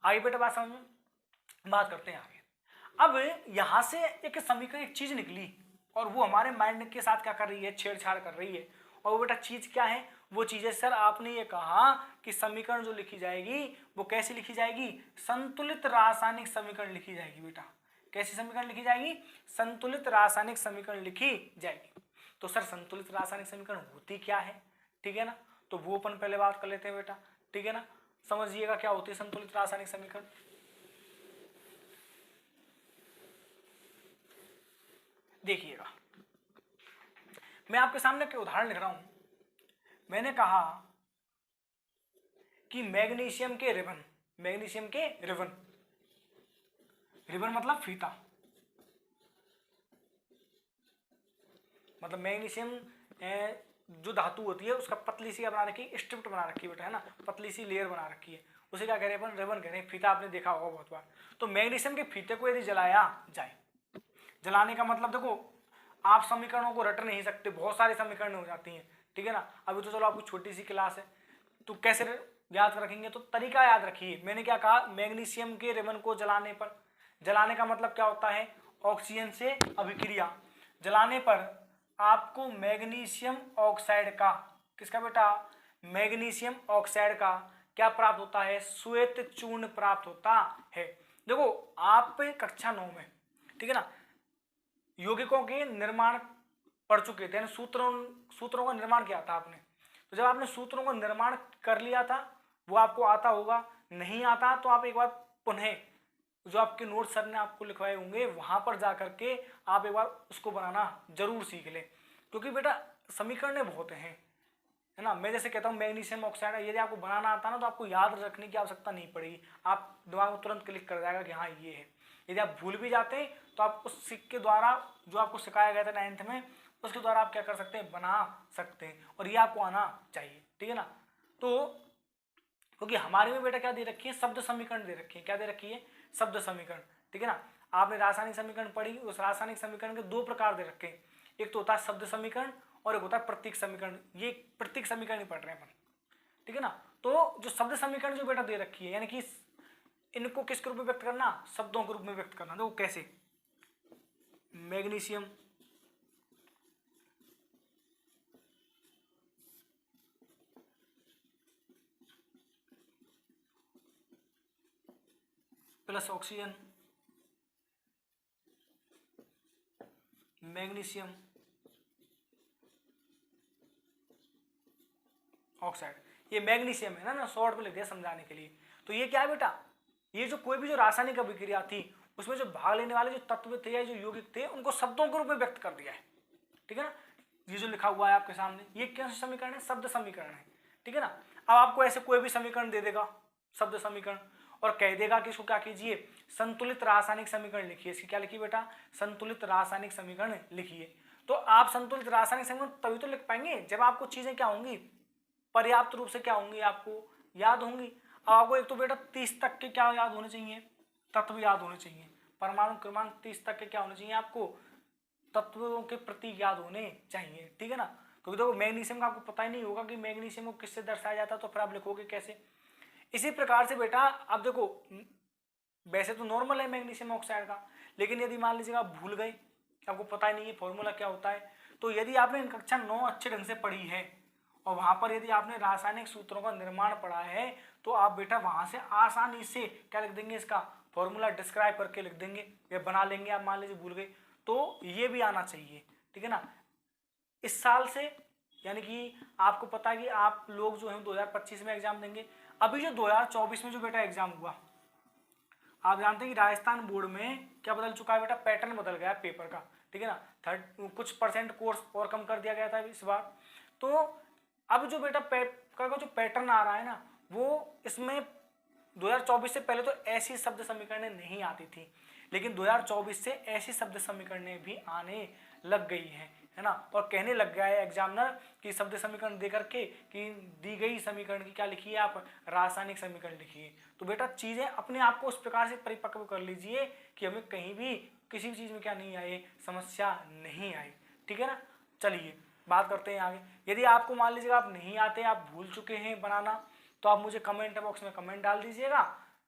Speaker 1: आइए बेटा बात समझ में, बात करते हैं आगे। अब यहाँ से एक समीकरण, एक चीज निकली, और वो हमारे माइंड के साथ क्या कर रही है, छेड़छाड़ कर रही है। और वो बेटा चीज क्या है, वो चीज है सर आपने ये कहा कि समीकरण जो लिखी जाएगी वो कैसी लिखी जाएगी, संतुलित रासायनिक समीकरण लिखी जाएगी। बेटा कैसी समीकरण लिखी जाएगी, संतुलित रासायनिक समीकरण लिखी जाएगी। तो सर संतुलित रासायनिक समीकरण होती क्या है, ठीक है ना, तो वो अपन पहले बात कर लेते हैं बेटा। ठीक है ना, समझिएगा क्या होती है संतुलित रासायनिक समीकरण। देखिएगा, मैं आपके सामने एक उदाहरण लिख रहा हूं। मैंने कहा कि मैग्नीशियम के रिबन, रिबन मतलब फीता, मतलब मैग्नीशियम जो धातु होती है उसका पतली सी बना रखी है, स्ट्रिप्ट बना रखी है बेटा, है ना, पतली सी लेयर बना रखी है, उसे क्या कह रहे हैं अपन, रिबन कह रहे हैं। फीता आपने देखा होगा बहुत बार। तो मैग्नीशियम के फीते को यदि जलाया जाए, जलाने का मतलब देखो आप समीकरणों को रट नहीं सकते, बहुत सारी समीकरण हो जाती हैं। ठीक है ना, अभी तो चलो आपकी छोटी सी क्लास है, तो कैसे याद रखेंगे, तो तरीका याद रखिए। मैंने क्या कहा, मैग्नीशियम के रिबन को जलाने पर, जलाने का मतलब क्या होता है, ऑक्सीजन से अभिक्रिया, जलाने पर आपको मैग्नीशियम ऑक्साइड का, किसका बेटा, मैग्नीशियम ऑक्साइड का क्या प्राप्त होता है, श्वेत चूर्ण प्राप्त होता है। देखो आप कक्षा 9 में, ठीक है ना, यौगिकों के निर्माण पढ़ चुके थे, सूत्रों का निर्माण किया था आपने। तो जब आपने सूत्रों का निर्माण कर लिया था, वो आपको आता होगा, नहीं आता तो आप एक बार पुनः जो आपके नोट सर ने आपको लिखवाए होंगे वहां पर जा करके आप एक बार उसको बनाना जरूर सीख लें, क्योंकि बेटा समीकरण बहुत हैं, है ना। मैं जैसे कहता हूँ मैग्नीशियम ऑक्साइड है, यदि आपको बनाना आता ना तो आपको याद रखने की आवश्यकता नहीं पड़ेगी, आप दिमाग में तुरंत क्लिक कर जाएगा कि हाँ ये है। यदि आप भूल भी जाते हैं तो आप उस सिक्के द्वारा जो आपको सिखाया गया था 9th में उसके द्वारा आप क्या कर सकते हैं, बना सकते हैं, और ये आपको आना चाहिए, ठीक है ना। तो क्योंकि हमारे में बेटा क्या दे रखी है, शब्द समीकरण दे रखी है, क्या दे रखी है, शब्द समीकरण, ठीक है ना। आपने रासायनिक समीकरण पढ़ी, उस रासायनिक समीकरण के दो प्रकार दे रखे हैं, एक तो होता है शब्द समीकरण और एक होता है प्रतीक समीकरण। ये प्रतीक समीकरण ही पढ़ रहे हैं अपन, ठीक है ना। तो जो शब्द समीकरण जो बेटा दे रखी है, यानी कि इनको किस रूप में व्यक्त करना, शब्दों के रूप में व्यक्त करना। देखो कैसे, magnesium plus oxygen, magnesium oxide, ये मैग्नीशियम है ना, शॉर्ट में लिख दिया समझाने के लिए। तो ये क्या है बेटा, ये जो कोई भी जो रासायनिक अभिक्रिया थी उसमें जो भाग लेने वाले जो तत्व थे या जो यौगिक थे उनको शब्दों के रूप में व्यक्त कर दिया है, ठीक है ना। ये जो लिखा हुआ है आपके सामने ये क्या समीकरण है, शब्द समीकरण है, ठीक है ना। अब आपको ऐसे कोई भी समीकरण दे देगा, शब्द समीकरण, और कह देगा कि इसको क्या कीजिए, संतुलित रासायनिक समीकरण लिखिए। इसकी क्या लिखिए बेटा, संतुलित रासायनिक समीकरण लिखिए। तो आप संतुलित रासायनिक समीकरण तभी तो लिख पाएंगे जब आपको चीजें क्या होंगी, पर्याप्त रूप से क्या होंगी, आपको याद होंगी। अब आपको एक तो बेटा 30 तक के क्या याद होने चाहिए, तत्व याद होने चाहिए, परमाणु क्रमांक 30 तक के क्या होने चाहिए, आपको तत्वों के प्रतीक याद होने चाहिए, ठीक है ना। क्योंकि देखो मैग्नीशियम का आपको पता ही नहीं होगा कि मैग्नीशियम को किससे दर्शाया जाता है, तो फिर आप लिखोगे कैसे। इसी प्रकार से बेटा अब देखो, वैसे तो नॉर्मल है मैग्नीशियम ऑक्साइड का, लेकिन यदि मान लीजिएगा आप भूल गए, आपको पता ही नहीं है फॉर्मूला क्या होता है, तो यदि आपने कक्षा 9 अच्छे ढंग से पढ़ी है और वहां पर यदि आपने रासायनिक सूत्रों का निर्माण पढ़ा है तो आप बेटा वहां से आसानी से क्या लिख देंगे, इसका फॉर्मूला डिस्क्राइब करके लिख देंगे या बना लेंगे। आप मान लीजिए भूल गए तो ये भी आना चाहिए, ठीक है ना। इस साल से यानी कि आपको पता है कि आप लोग जो है 2025 में एग्जाम देंगे। अभी जो 2024 में जो बेटा एग्जाम हुआ, आप जानते हैं कि राजस्थान बोर्ड में क्या बदल चुका है बेटा, पैटर्न बदल गया है पेपर का, ठीक है ना। कुछ % कोर्स और कम कर दिया गया था इस बार। तो अब जो बेटा पेपर का जो पैटर्न आ रहा है ना, वो इसमें 2024 से पहले तो ऐसी शब्द समीकरणें नहीं आती थी, लेकिन 2024 से ऐसी शब्द समीकरणें भी आने लग गई हैं, है ना। और कहने लग गया है एग्जामिनर कि शब्द समीकरण दे करके कि दी गई समीकरण की क्या लिखिए, आप रासायनिक समीकरण लिखिए। तो बेटा चीजें अपने आप को उस प्रकार से परिपक्व कर लीजिए कि हमें कहीं भी किसी भी चीज में क्या नहीं आए, समस्या नहीं आए, ठीक है ना। चलिए बात करते हैं आगे। यदि आपको मान लीजिएगा आप नहीं आते, आप भूल चुके हैं बनाना, तो आप मुझे कमेंट बॉक्स में कमेंट डाल दीजिएगा।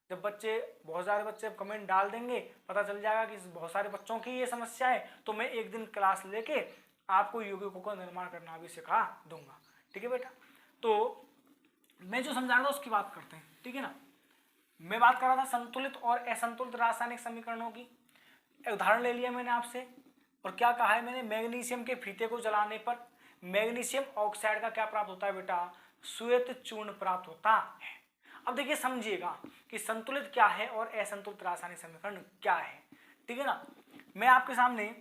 Speaker 1: जब बहुत सारे बच्चे कमेंट डाल देंगे, पता चल जाएगा कि बहुत सारे बच्चों की ये समस्या है, तो मैं एक दिन क्लास लेके आपको यौगिकों का निर्माण करना भी सिखा दूंगा, ठीक है बेटा। तो मैं जो समझा रहा था उसकी बात करते हैं, ठीक है ना। मैं बात कर रहा था संतुलित और असंतुलित रासायनिक समीकरणों की। उदाहरण ले लिया मैंने आपसे, और क्या कहा है मैंने, मैग्नीशियम के फीते को जलाने पर मैग्नीशियम ऑक्साइड का क्या प्राप्त होता है बेटा, श्वेत चूर्ण प्राप्त होता है। अब देखिए समझिएगा कि संतुलित क्या है और असंतुलित रासायनिक समीकरण क्या है, ठीक है ना। मैं आपके सामने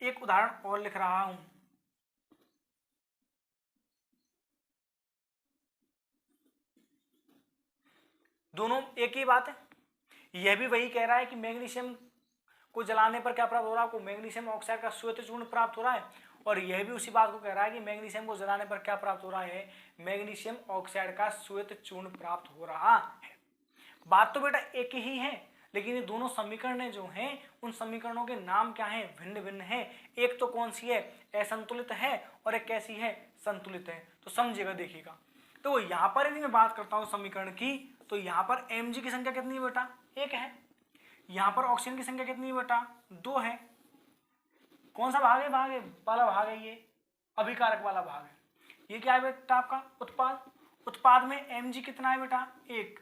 Speaker 1: एक उदाहरण और लिख रहा हूं। दोनों एक ही बात है, यह भी वही कह रहा है कि मैग्नीशियम को जलाने पर क्या प्राप्त हो रहा है, आपको मैग्नीशियम ऑक्साइड का श्वेत चूर्ण प्राप्त हो रहा है, और यह भी उसी बात को कह रहा है कि मैग्नीशियम को जलाने पर क्या प्राप्त हो रहा है, मैग्नीशियम ऑक्साइड का श्वेत चूर्ण प्राप्त हो रहा है। बात तो बेटा एक ही है, लेकिन ये दोनों समीकरण जो हैं उन समीकरणों के नाम क्या हैं, भिन्न भिन्न हैं। एक तो कौन सी है, असंतुलित है, और एक कैसी है, संतुलित है। तो समझिएगा, देखिएगा। तो यहाँ पर यदि मैं बात करता हूँ समीकरण की, तो यहाँ पर Mg की संख्या कितनी है बेटा, 1 है। यहाँ पर ऑक्सीजन की संख्या कितनी है बेटा, 2 है। कौन सा भाग है, वाला भाग है, ये अभिकारक वाला भाग है। ये क्या है बेटा, आपका उत्पाद। उत्पाद में Mg कितना है बेटा, 1।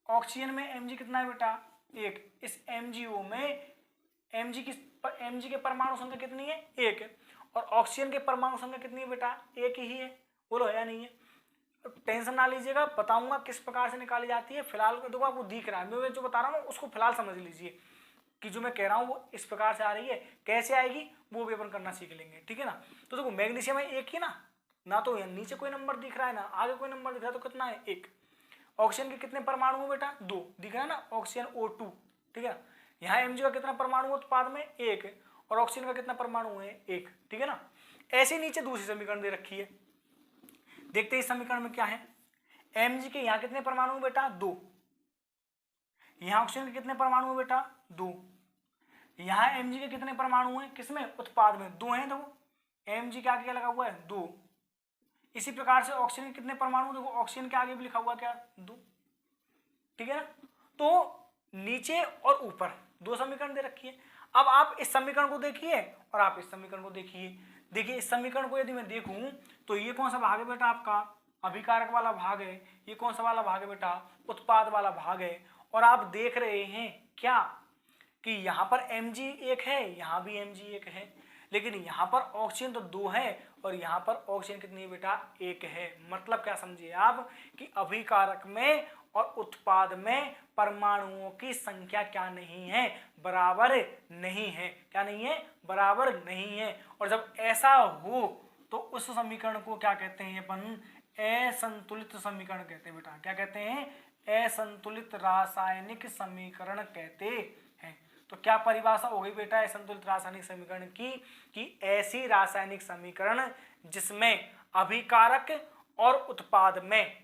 Speaker 1: ऑक्सीजन में Mg कितना है बेटा, 1। इस MgO में Mg के परमाणु संख्या कितनी है, 1। और ऑक्सीजन के परमाणु संख्या कितनी है बेटा, एक ही है। बोलो है या नहीं है? टेंशन ना लीजिएगा, बताऊंगा किस प्रकार से निकाली जाती है। फिलहाल देखो आपको दिख रहा है, मैं जो बता रहा हूँ उसको फिलहाल समझ लीजिए कि जो मैं कह रहा हूँ वो इस प्रकार से आ रही है, कैसे आएगी वो भी अपन करना सीख लेंगे, ठीक है ना। तो देखो मैग्नीशियम है एक ही ना तो नीचे कोई नंबर दिख रहा है ना आगे कोई नंबर दिख रहा है, तो कितना है, एक। ऑक्सीजन के कितने परमाणु है बेटा, 2 दिख रहा है ना, ऑक्सीजन O2, ठीक है ना। यहाँ Mg का कितना परमाणु है उत्पाद में, 1, और ऑक्सीजन का कितना परमाणु है, 1, ठीक है ना। ऐसे नीचे दूसरी समीकरण दे रखी है, देखते हैं इस समीकरण में क्या है। Mg के यहाँ कितने परमाणु है बेटा, 2। यहाँ ऑक्सीजन के कितने परमाणु है बेटा, 2। यहाँ Mg के कितने परमाणु हैं, किसमें, उत्पाद में, 2 हैं। देखो Mg के आगे क्या लगा हुआ है, 2। इसी प्रकार से ऑक्सीजन के कितने परमाणु, देखो ऑक्सीजन के आगे भी लिखा हुआ क्या, 2, ठीक है ना। तो नीचे और ऊपर 2 समीकरण दे रखी है। अब आप इस समीकरण को देखिए और आप इस समीकरण को देखिए। देखिए इस समीकरण को यदि मैं देखूं तो ये कौन सा भाग है बेटा, आपका अभिकारक वाला भाग है। ये कौन सा वाला भाग है बेटा, उत्पाद वाला भाग है। और आप देख रहे हैं क्या कि यहाँ पर Mg एक है, यहाँ भी Mg एक है, लेकिन यहाँ पर ऑक्सीजन तो 2 है और यहाँ पर ऑक्सीजन कितनी है बेटा, 1 है। मतलब क्या समझिए आप कि अभिकारक में और उत्पाद में परमाणुओं की संख्या क्या नहीं है, बराबर नहीं है। क्या नहीं है, बराबर नहीं है। और जब ऐसा हो तो उस समीकरण को क्या कहते हैं अपन, असंतुलित समीकरण कहते हैं बेटा। क्या कहते हैं, असंतुलित रासायनिक समीकरण कहते हैं। तो क्या परिभाषा हो गई बेटा असंतुलित रासायनिक समीकरण की, कि ऐसी रासायनिक समीकरण जिसमें अभिकारक और उत्पाद में,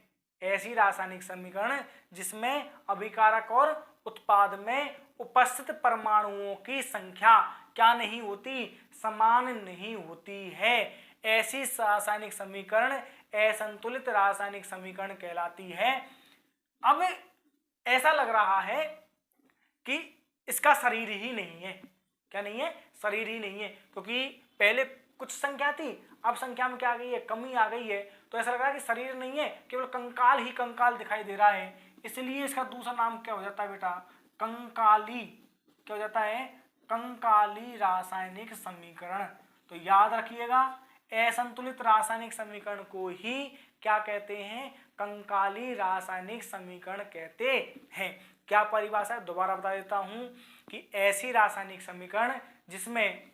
Speaker 1: ऐसी रासायनिक समीकरण जिसमें अभिकारक और उत्पाद में उपस्थित परमाणुओं की संख्या क्या नहीं होती, समान नहीं होती है। ऐसी रासायनिक समीकरण असंतुलित रासायनिक समीकरण कहलाती है। अब ऐसा लग रहा है कि इसका शरीर ही नहीं है। क्या नहीं है, शरीर ही नहीं है, क्योंकि पहले कुछ संख्या थी, अब संख्या में क्या आ गई है, कमी आ गई है। तो ऐसा लग रहा है कि शरीर नहीं है, केवल कंकाल ही कंकाल दिखाई दे रहा है। इसलिए इसका दूसरा नाम क्या हो जाता है बेटा, कंकाली। क्या हो जाता है, कंकाली रासायनिक समीकरण। तो याद रखिएगा असंतुलित रासायनिक समीकरण को ही क्या कहते हैं, कंकाली रासायनिक समीकरण कहते हैं। क्या परिभाषा है, दोबारा बता देता हूं कि ऐसी रासायनिक समीकरण जिसमें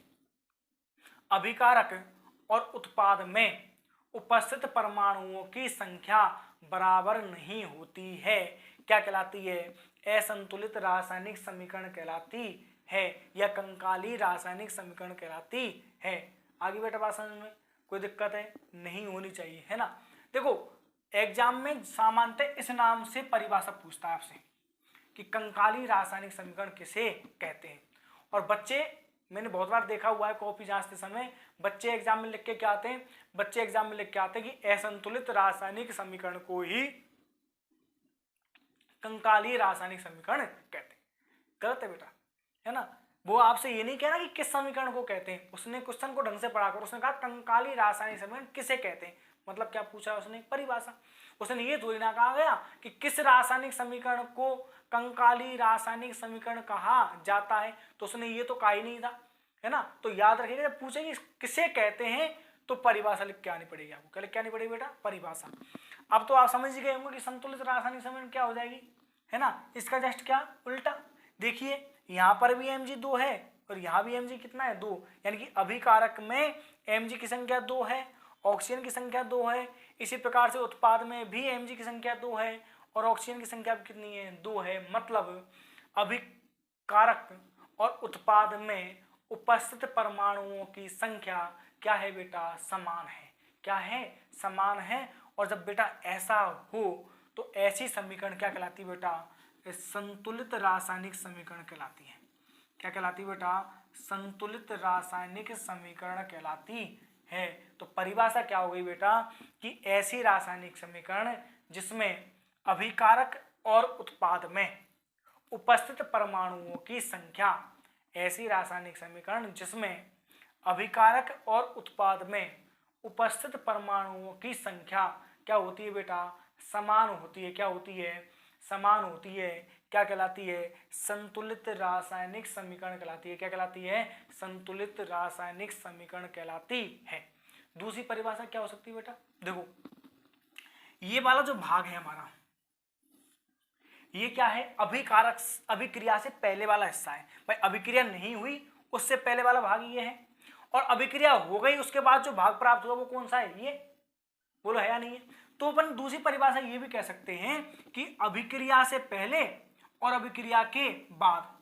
Speaker 1: अभिकारक और उत्पाद में उपस्थित परमाणुओं की संख्या बराबर नहीं होती है, क्या कहलाती है, असंतुलित रासायनिक समीकरण कहलाती है, या कंकाली रासायनिक समीकरण कहलाती है। आगे बेटा बात समझ में कोई दिक्कत है, नहीं होनी चाहिए, है ना। देखो एग्जाम में सामान्यतः इस नाम से परिभाषा पूछता है आपसे कि कंकाली रासायनिक समीकरण किसे कहते हैं। और बच्चे, मैंने बहुत बार देखा हुआ है कॉपी जांचते समय, बच्चे एग्जाम में लिख के क्या आते हैं, बच्चे एग्जाम में लिख के आते हैं कि असंतुलित रासायनिक समीकरण को ही कंकाली रासायनिक समीकरण कहते हैं। गलत है बेटा, है ना। वो आपसे ये नहीं कहना कि किस समीकरण को कहते हैं, उसने क्वेश्चन को ढंग से पढ़ा कर उसने कहा कंकाली रासायनिक समीकरण किसे कहते हैं। मतलब क्या पूछा उसने, परिभाषा। उसने ये थोड़ी ना कहा गया कि किस रासायनिक समीकरण को कंकाली रासायनिक समीकरण कहा जाता है, तो उसने ये तो कहा ही नहीं था, है ना। तो याद रखिएगा जब पूछेगी किसे कहते हैं तो परिभाषा लिख के आनी पड़ेगी आपको। क्या लिख के आनी पड़ेगी बेटा, परिभाषा। अब तो आप समझ गए होंगे कि संतुलित रासायनिक समीकरण क्या हो जाएगी, है ना। इसका जस्ट क्या उल्टा, देखिए यहाँ पर भी Mg 2 है और यहाँ भी Mg कितना है, 2। यानी कि अभिकारक में Mg की संख्या 2 है, ऑक्सीजन की संख्या 2 है। इसी प्रकार से उत्पाद में भी Mg की संख्या 2 है और ऑक्सीजन की संख्या कितनी है, 2 है। मतलब अभिकारक और उत्पाद में उपस्थित परमाणुओं की संख्या क्या है बेटा, समान है। क्या है, समान है। और जब बेटा ऐसा हो तो ऐसी समीकरण क्या कहलाती है बेटा, संतुलित रासायनिक समीकरण कहलाती है। क्या कहलाती है बेटा, संतुलित रासायनिक समीकरण कहलाती है। तो परिभाषा क्या हो गई बेटा कि ऐसी रासायनिक समीकरण जिसमें अभिकारक और उत्पाद में उपस्थित परमाणुओं की संख्या, ऐसी रासायनिक समीकरण जिसमें अभिकारक और उत्पाद में उपस्थित परमाणुओं की संख्या क्या होती है बेटा, समान होती है। क्या होती है, समान होती है क्या कहलाती है? संतुलित रासायनिक समीकरण कहलाती है। क्या कहलाती है? संतुलित रासायनिक समीकरण कहलाती है। दूसरी परिभाषा क्या हो सकती है बेटा? देखो ये वाला जो भाग है हमारा, ये क्या है? अभिकारक अभिक्रिया से पहले वाला हिस्सा है। भाई अभिक्रिया नहीं हुई उससे पहले वाला भाग ये है, और अभिक्रिया हो गई उसके बाद जो भाग प्राप्त हुआ वो कौन सा है? ये। बोलो है या नहीं है? तो अपन दूसरी परिभाषा ये भी कह सकते हैं कि अभिक्रिया से पहले और अभिक्रिया के बाद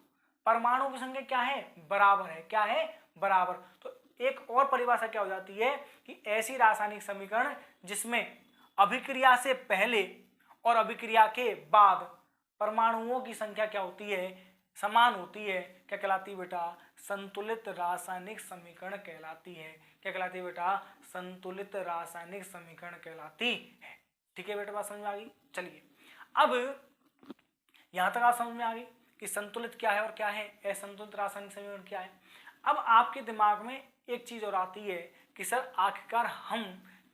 Speaker 1: परमाणु की संख्या क्या है? बराबर है। क्या है? बराबर। तो एक और परिभाषा क्या हो जाती है कि ऐसी रासायनिक समीकरण जिसमें अभिक्रिया से पहले और अभिक्रिया के बाद परमाणुओं की संख्या क्या होती है? समान होती है। क्या कहलाती है बेटा? संतुलित रासायनिक समीकरण कहलाती है। क्या कहलाती है बेटा? संतुलित रासायनिक समीकरण कहलाती है। ठीक है बेटा, बात समझ में आ गई? चलिए अब यहां तक आप समझ में आ गई कि संतुलित क्या है और क्या है असंतुलित रासायनिक समीकरण क्या है। अब आपके दिमाग में एक चीज और आती है कि सर आखिरकार हम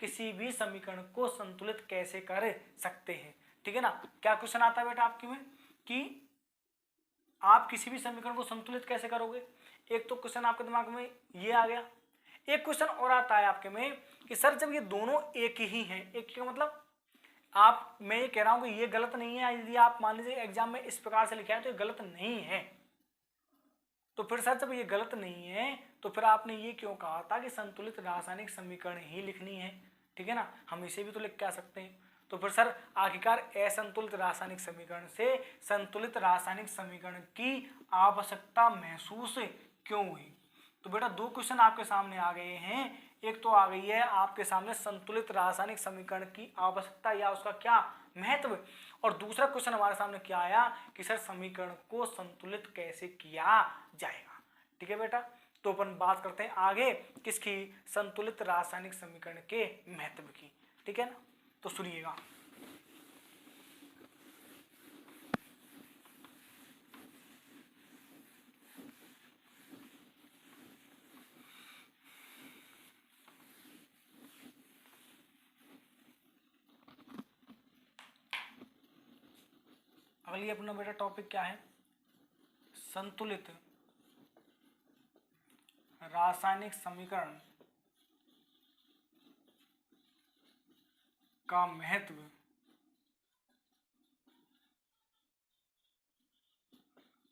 Speaker 1: किसी भी समीकरण को संतुलित कैसे कर सकते हैं? ठीक है ना? क्या क्वेश्चन आता है बेटा आपके में कि आप किसी भी समीकरण को संतुलित कैसे करोगे? एक तो क्वेश्चन आपके दिमाग में ये आ गया। एक क्वेश्चन और आता है आपके में कि सर जब ये दोनों एक ही हैं, एक ही का मतलब आप, मैं ये कह रहा हूं कि ये गलत नहीं है, यदि आप मान लीजिए एग्जाम में इस प्रकार से लिखा है तो ये गलत नहीं है, तो फिर सर जब ये गलत नहीं है तो फिर आपने ये क्यों कहा था कि संतुलित रासायनिक समीकरण ही लिखनी है? ठीक है ना? हम इसे भी तो लिख के आ सकते हैं। तो फिर सर आखिरकार असंतुलित रासायनिक समीकरण से संतुलित रासायनिक समीकरण की आवश्यकता महसूस क्यों हुई? तो बेटा दो क्वेश्चन आपके सामने आ गए हैं। एक तो आ गई है आपके सामने संतुलित रासायनिक समीकरण की आवश्यकता या उसका क्या महत्व, और दूसरा क्वेश्चन हमारे सामने क्या आया कि सर समीकरण को संतुलित कैसे किया जाएगा। ठीक है बेटा, तो अपन बात करते हैं आगे किसकी? संतुलित रासायनिक समीकरण के महत्व की। ठीक है ना? तो सुनिएगा। अगली अपना बेटा टॉपिक क्या है? संतुलित रासायनिक समीकरण का महत्व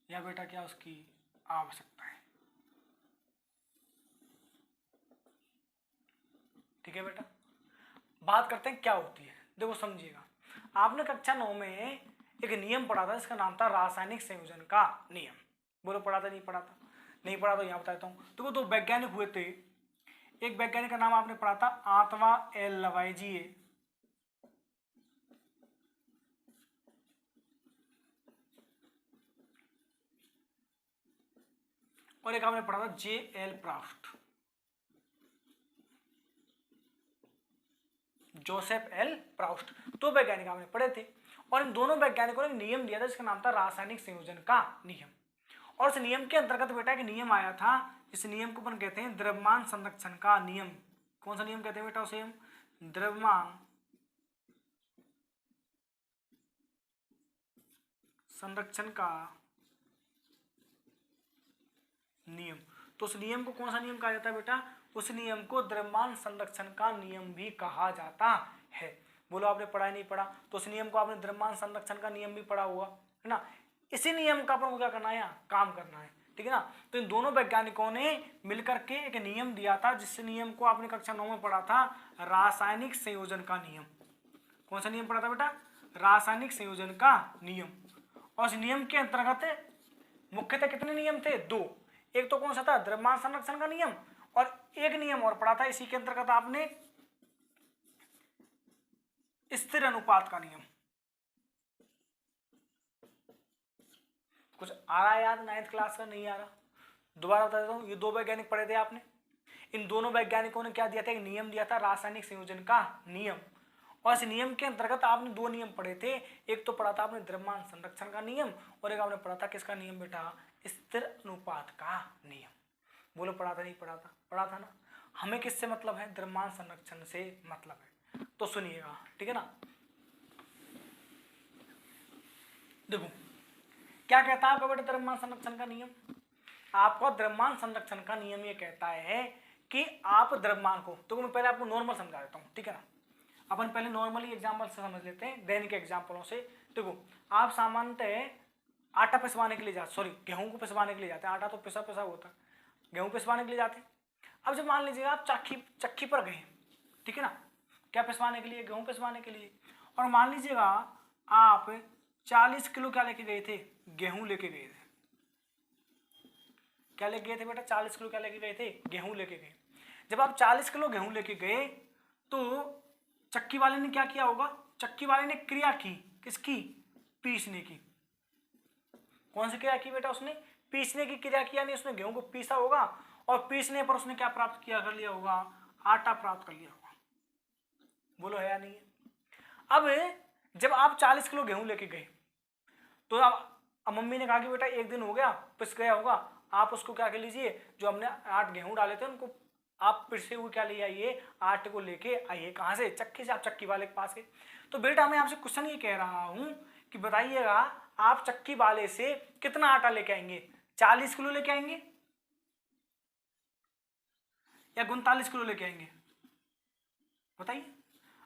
Speaker 1: या बेटा क्या उसकी आवश्यकता है। ठीक है बेटा, बात करते हैं क्या होती है। देखो समझिएगा, आपने कक्षा 9 में एक नियम पढ़ा था, इसका नाम था रासायनिक संयोजन का नियम। बोलो पढ़ा था? नहीं पढ़ा था? नहीं पढ़ा तो यहाँ बताता हूँ। देखो दो वैज्ञानिक हुए थे, एक वैज्ञानिक का नाम आपने पढ़ा था आतवा एल लवाइजिए, और एक आपने पढ़ा था J L Proust, Joseph L Proust. दो वैज्ञानिक आपने पढ़े थे, और इन दोनों वैज्ञानिकों ने नियम दिया था जिसका नाम था रासायनिक संयोजन का नियम। और इस नियम के अंतर्गत बेटा एक नियम आया था, इस नियम को अपन कहते हैं द्रव्यमान संरक्षण का नियम। कौन सा नियम कहते हैं बेटा उसे? हम द्रव्यमान संरक्षण का नियम। तो उस नियम को कौन सा नियम कहा जाता है बेटा? उस नियम को द्रव्यमान संरक्षण का नियम भी कहा जाता है। बोलो आपने पढ़ा है नहीं पढ़ा? तो उस नियम को आपने द्रव्यमान संरक्षण का नियम भी पढ़ा हुआ है ना। इसी नियम का अपन को क्या करना है? काम करना है। ठीक है ना? तो इन दोनों वैज्ञानिकों ने मिलकर के एक नियम दिया था, जिस नियम को आपने कक्षा 9 में पढ़ा था रासायनिक संयोजन का नियम। कौन सा नियम पढ़ा था बेटा? रासायनिक संयोजन का नियम। और इस नियम के अंतर्गत मुख्यतः कितने नियम थे? दो। एक तो कौन सा था? द्रव्यमान संरक्षण का नियम, और एक नियम और पढ़ा था इसी के अंतर्गत आपने स्थिर अनुपात का नियम। कुछ आ रहा है याद? 9th क्लास का नहीं आ रहा? दोबारा बता देता हूँ, ये दो वैज्ञानिक पढ़े थे आपने। इन दोनों वैज्ञानिकों ने क्या दिया था? एक नियम दिया था रासायनिक संयोजन का नियम, और इस नियम के अंतर्गत आपने दो नियम पढ़े थे। एक तो पढ़ा था आपने द्रव्यमान संरक्षण का नियम, और एक आपने पढ़ा था किसका नियम बेटा? स्थिर अनुपात का नियम। बोलो पढ़ा था नहीं पढ़ा था? पढ़ा था ना। हमें किससे मतलब है? द्रव्यमान संरक्षण से मतलब है। तो सुनिएगा, ठीक है ना। देखो क्या कहता है आपका बेटा द्रव्यमान संरक्षण का नियम। आपका द्रव्यमान संरक्षण का नियम ये कहता है कि आप द्रव्यमान को, तो मैं पहले आपको नॉर्मल समझा देता हूँ, ठीक है ना। अपन पहले नॉर्मली एग्जाम्पल से समझ लेते हैं, दैनिक एग्जाम्पलों से। देखो आप सामान्यतः आटा पिसवाने के लिए जाते, सॉरी गेहूं को पिसवाने के लिए जाते हैं, आटा तो पिसा पिसा होता है, गेहूं पिसवाने के लिए जाते हैं। अब जब मान लीजिएगा आप चक्की पर गए, ठीक है ना, क्या पिसवाने के लिए, गेहूं पिसवाने के लिए, और मान लीजिएगा आप 40 किलो क्या लेके गए थे, गेहूं लेके गए थे। क्या लेके गए थे बेटा, 40 किलो क्या लेके गए थे, गेहूं लेके गए। जब आप 40 किलो गेहूं लेके गए तो चक्की वाले ने क्या किया होगा, चक्की वाले ने क्रिया की, किसकी, पीसने की। कौन सी क्रिया की बेटा, उसने पीसने की क्रिया की, यानी उसने गेहूं को पीसा होगा और पीसने पर उसने क्या प्राप्त किया कर लिया होगा, आटा प्राप्त कर लिया होगा। बोलो है या नहीं है। अब जब आप 40 किलो गेहूं लेके गए तो अब मम्मी ने कहा कि बेटा एक दिन हो गया, पिस गया होगा, आप उसको क्या कर लीजिए, जो हमने 8 गेहूं डाले थे उनको आप पिसे हुए क्या ले आइए, आटे को लेके आइए। कहाँ से, चक्की से। आप चक्की वाले के पास गए। तो बेटा मैं आपसे क्वेश्चन ये कह रहा हूं कि बताइएगा आप चक्की वाले से कितना आटा लेके आएंगे, 40 किलो लेके आएंगे या 39 किलो लेके आएंगे, बताइए।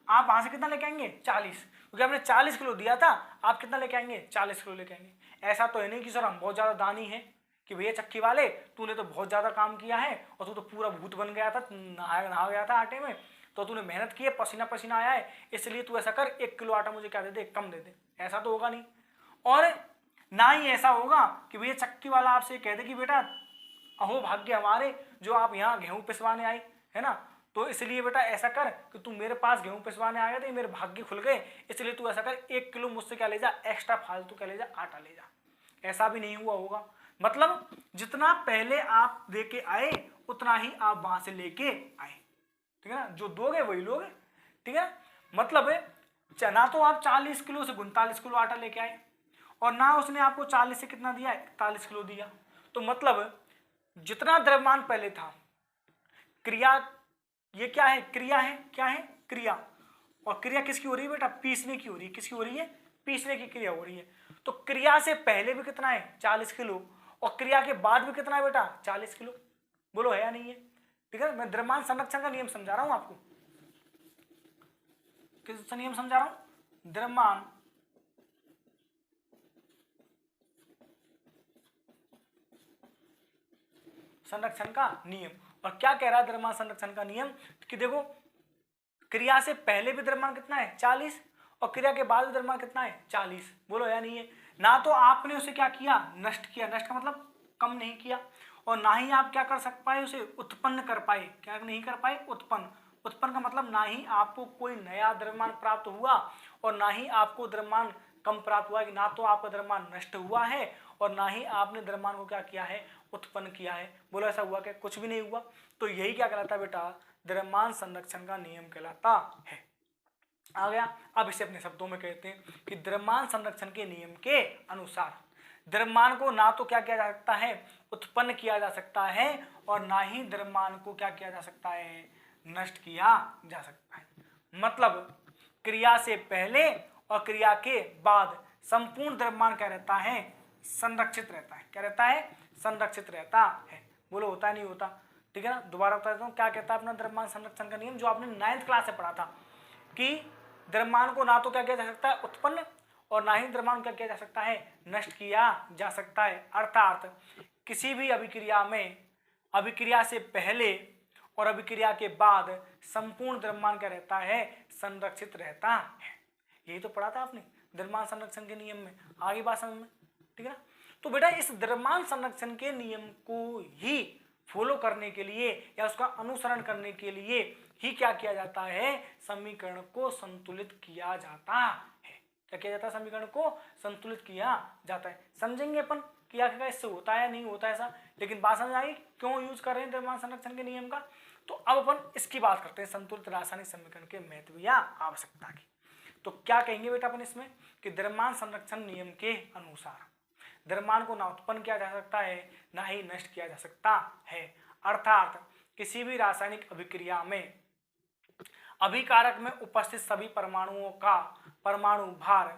Speaker 1: आप वहां से कितना लेके आएंगे, 40, क्योंकि आपने 40 किलो दिया था, आप कितना लेके आएंगे, 40 किलो लेके आएंगे। ऐसा तो है नहीं कि सर हम बहुत ज्यादा दानी हैं कि भैया चक्की वाले तूने तो बहुत ज्यादा काम किया है और तू तो पूरा भूत बन गया था, नहा गया था आटे में, तो तूने मेहनत की है, पसीना पसीना आया है, इसलिए तू ऐसा कर 1 किलो आटा मुझे क्या दे दे, कम दे दे। ऐसा तो होगा नहीं। और ना ही ऐसा होगा कि भैया चक्की वाला आपसे कह दे कि बेटा अहो भाग्य हमारे जो आप यहाँ गेहूं पिसवाने आए, है ना, तो इसलिए बेटा ऐसा कर कि तू मेरे पास गेहूं पिसवाने आ गया तो मेरे भाग्य खुल गए, इसलिए तू ऐसा कर 1 किलो मुझसे क्या ले जा, एक्स्ट्रा फालतू क्या ले जा, आटा ले जा। ऐसा भी नहीं हुआ होगा। मतलब जितना पहले आप दे के आए उतना ही आप वहां से लेके आए, ठीक है ना, जो दोगे वही लोगे, ठीक है। मतलब ना तो आप 40 किलो से 39 किलो आटा लेके आए और ना उसने आपको 40 से कितना दिया, 41 किलो दिया। तो मतलब जितना द्रव्यमान पहले था, क्रिया, ये क्या है, क्रिया है, क्या है, क्रिया, और क्रिया किसकी हो रही है बेटा, पीसने की हो रही है। किसकी हो रही है, पीसने की क्रिया हो रही है। तो क्रिया से पहले भी कितना है, 40 किलो, और क्रिया के बाद भी कितना है बेटा, 40 किलो। बोलो है या नहीं है। ठीक है, मैं द्रव्यमान संरक्षण का नियम समझा रहा हूं आपको। किस नियम समझा रहा हूं, द्रव्यमान संरक्षण का नियम। और क्या कह रहा है द्रव्यमान संरक्षण का नियम कि देखो क्रिया से पहले भी द्रव्यमान कितना है, 40, और क्रिया के बाद भी द्रव्यमान कितना है, 40। बोलो या नहीं है। ना तो आपने उसे क्या किया, नष्ट किया, नष्ट का मतलब कम नहीं किया, और ना ही आप क्या कर सक पाए, उसे उत्पन्न कर पाए। क्या नहीं कर पाए, उत्पन्न। उत्पन्न का मतलब ना ही आपको कोई नया द्रव्यमान प्राप्त हुआ और ना ही आपको द्रव्यमान कम प्राप्त हुआ, कि ना तो आपका द्रव्यमान नष्ट हुआ है और ना ही आपने द्रव्यमान को क्या किया है, उत्पन्न किया है। बोलो ऐसा हुआ क्या, कुछ भी नहीं हुआ। तो यही क्या कहलाता है बेटा, द्रव्यमान संरक्षण का नियम कहलाता है। आ गया। अब इसे अपने शब्दों में कहते हैं कि द्रव्यमान संरक्षण के नियम के अनुसार द्रव्यमान को ना तो क्या किया जा सकता है, उत्पन्न किया जा सकता है, और ना ही द्रव्यमान को क्या किया जा सकता है, नष्ट किया जा सकता है। मतलब क्रिया से पहले और क्रिया के बाद संपूर्ण द्रव्यमान क्या रहता है, संरक्षित रहता है। क्या रहता है, संरक्षित रहता है। बोलो होता है नहीं होता। ठीक है ना, दोबारा बता देता हूँ क्या कहता है अपना द्रव्यमान संरक्षण का नियम, जो आपने 9th क्लास से पढ़ा था कि द्रव्यमान को ना तो क्या किया जा सकता है, उत्पन्न, और ना ही द्रव्यमान क्या किया जा सकता है, नष्ट किया जा सकता है। अर्थात किसी भी अभिक्रिया में अभिक्रिया से पहले और अभिक्रिया के बाद संपूर्ण द्रव्यमान क्या रहता है, संरक्षित रहता है। यही तो पढ़ा था आपने द्रव्यमान संरक्षण के नियम में। आगे बात समझ में, ठीक है ना। तो बेटा इस द्रव्यमान संरक्षण के नियम को ही फॉलो करने के लिए या उसका अनुसरण करने के लिए ही क्या किया जाता है, समीकरण को संतुलित किया जाता है। क्या किया जाता है, समीकरण को संतुलित किया जाता है। समझेंगे अपन कि आखिरकार इससे होता है नहीं होता ऐसा, लेकिन बात समझ आई क्यों यूज कर रहे हैं द्रव्यमान संरक्षण के नियम का। तो अब अपन इसकी बात करते हैं, संतुलित रासायनिक समीकरण के महत्व या आवश्यकता की। तो क्या कहेंगे बेटा अपन इसमें कि द्रव्यमान संरक्षण नियम के अनुसार द्रव्यमान को ना उत्पन्न किया जा सकता है ना ही नष्ट किया जा सकता है। अर्थात किसी भी रासायनिक अभिक्रिया में अभिकारक में उपस्थित सभी परमाणुओं का परमाणु भार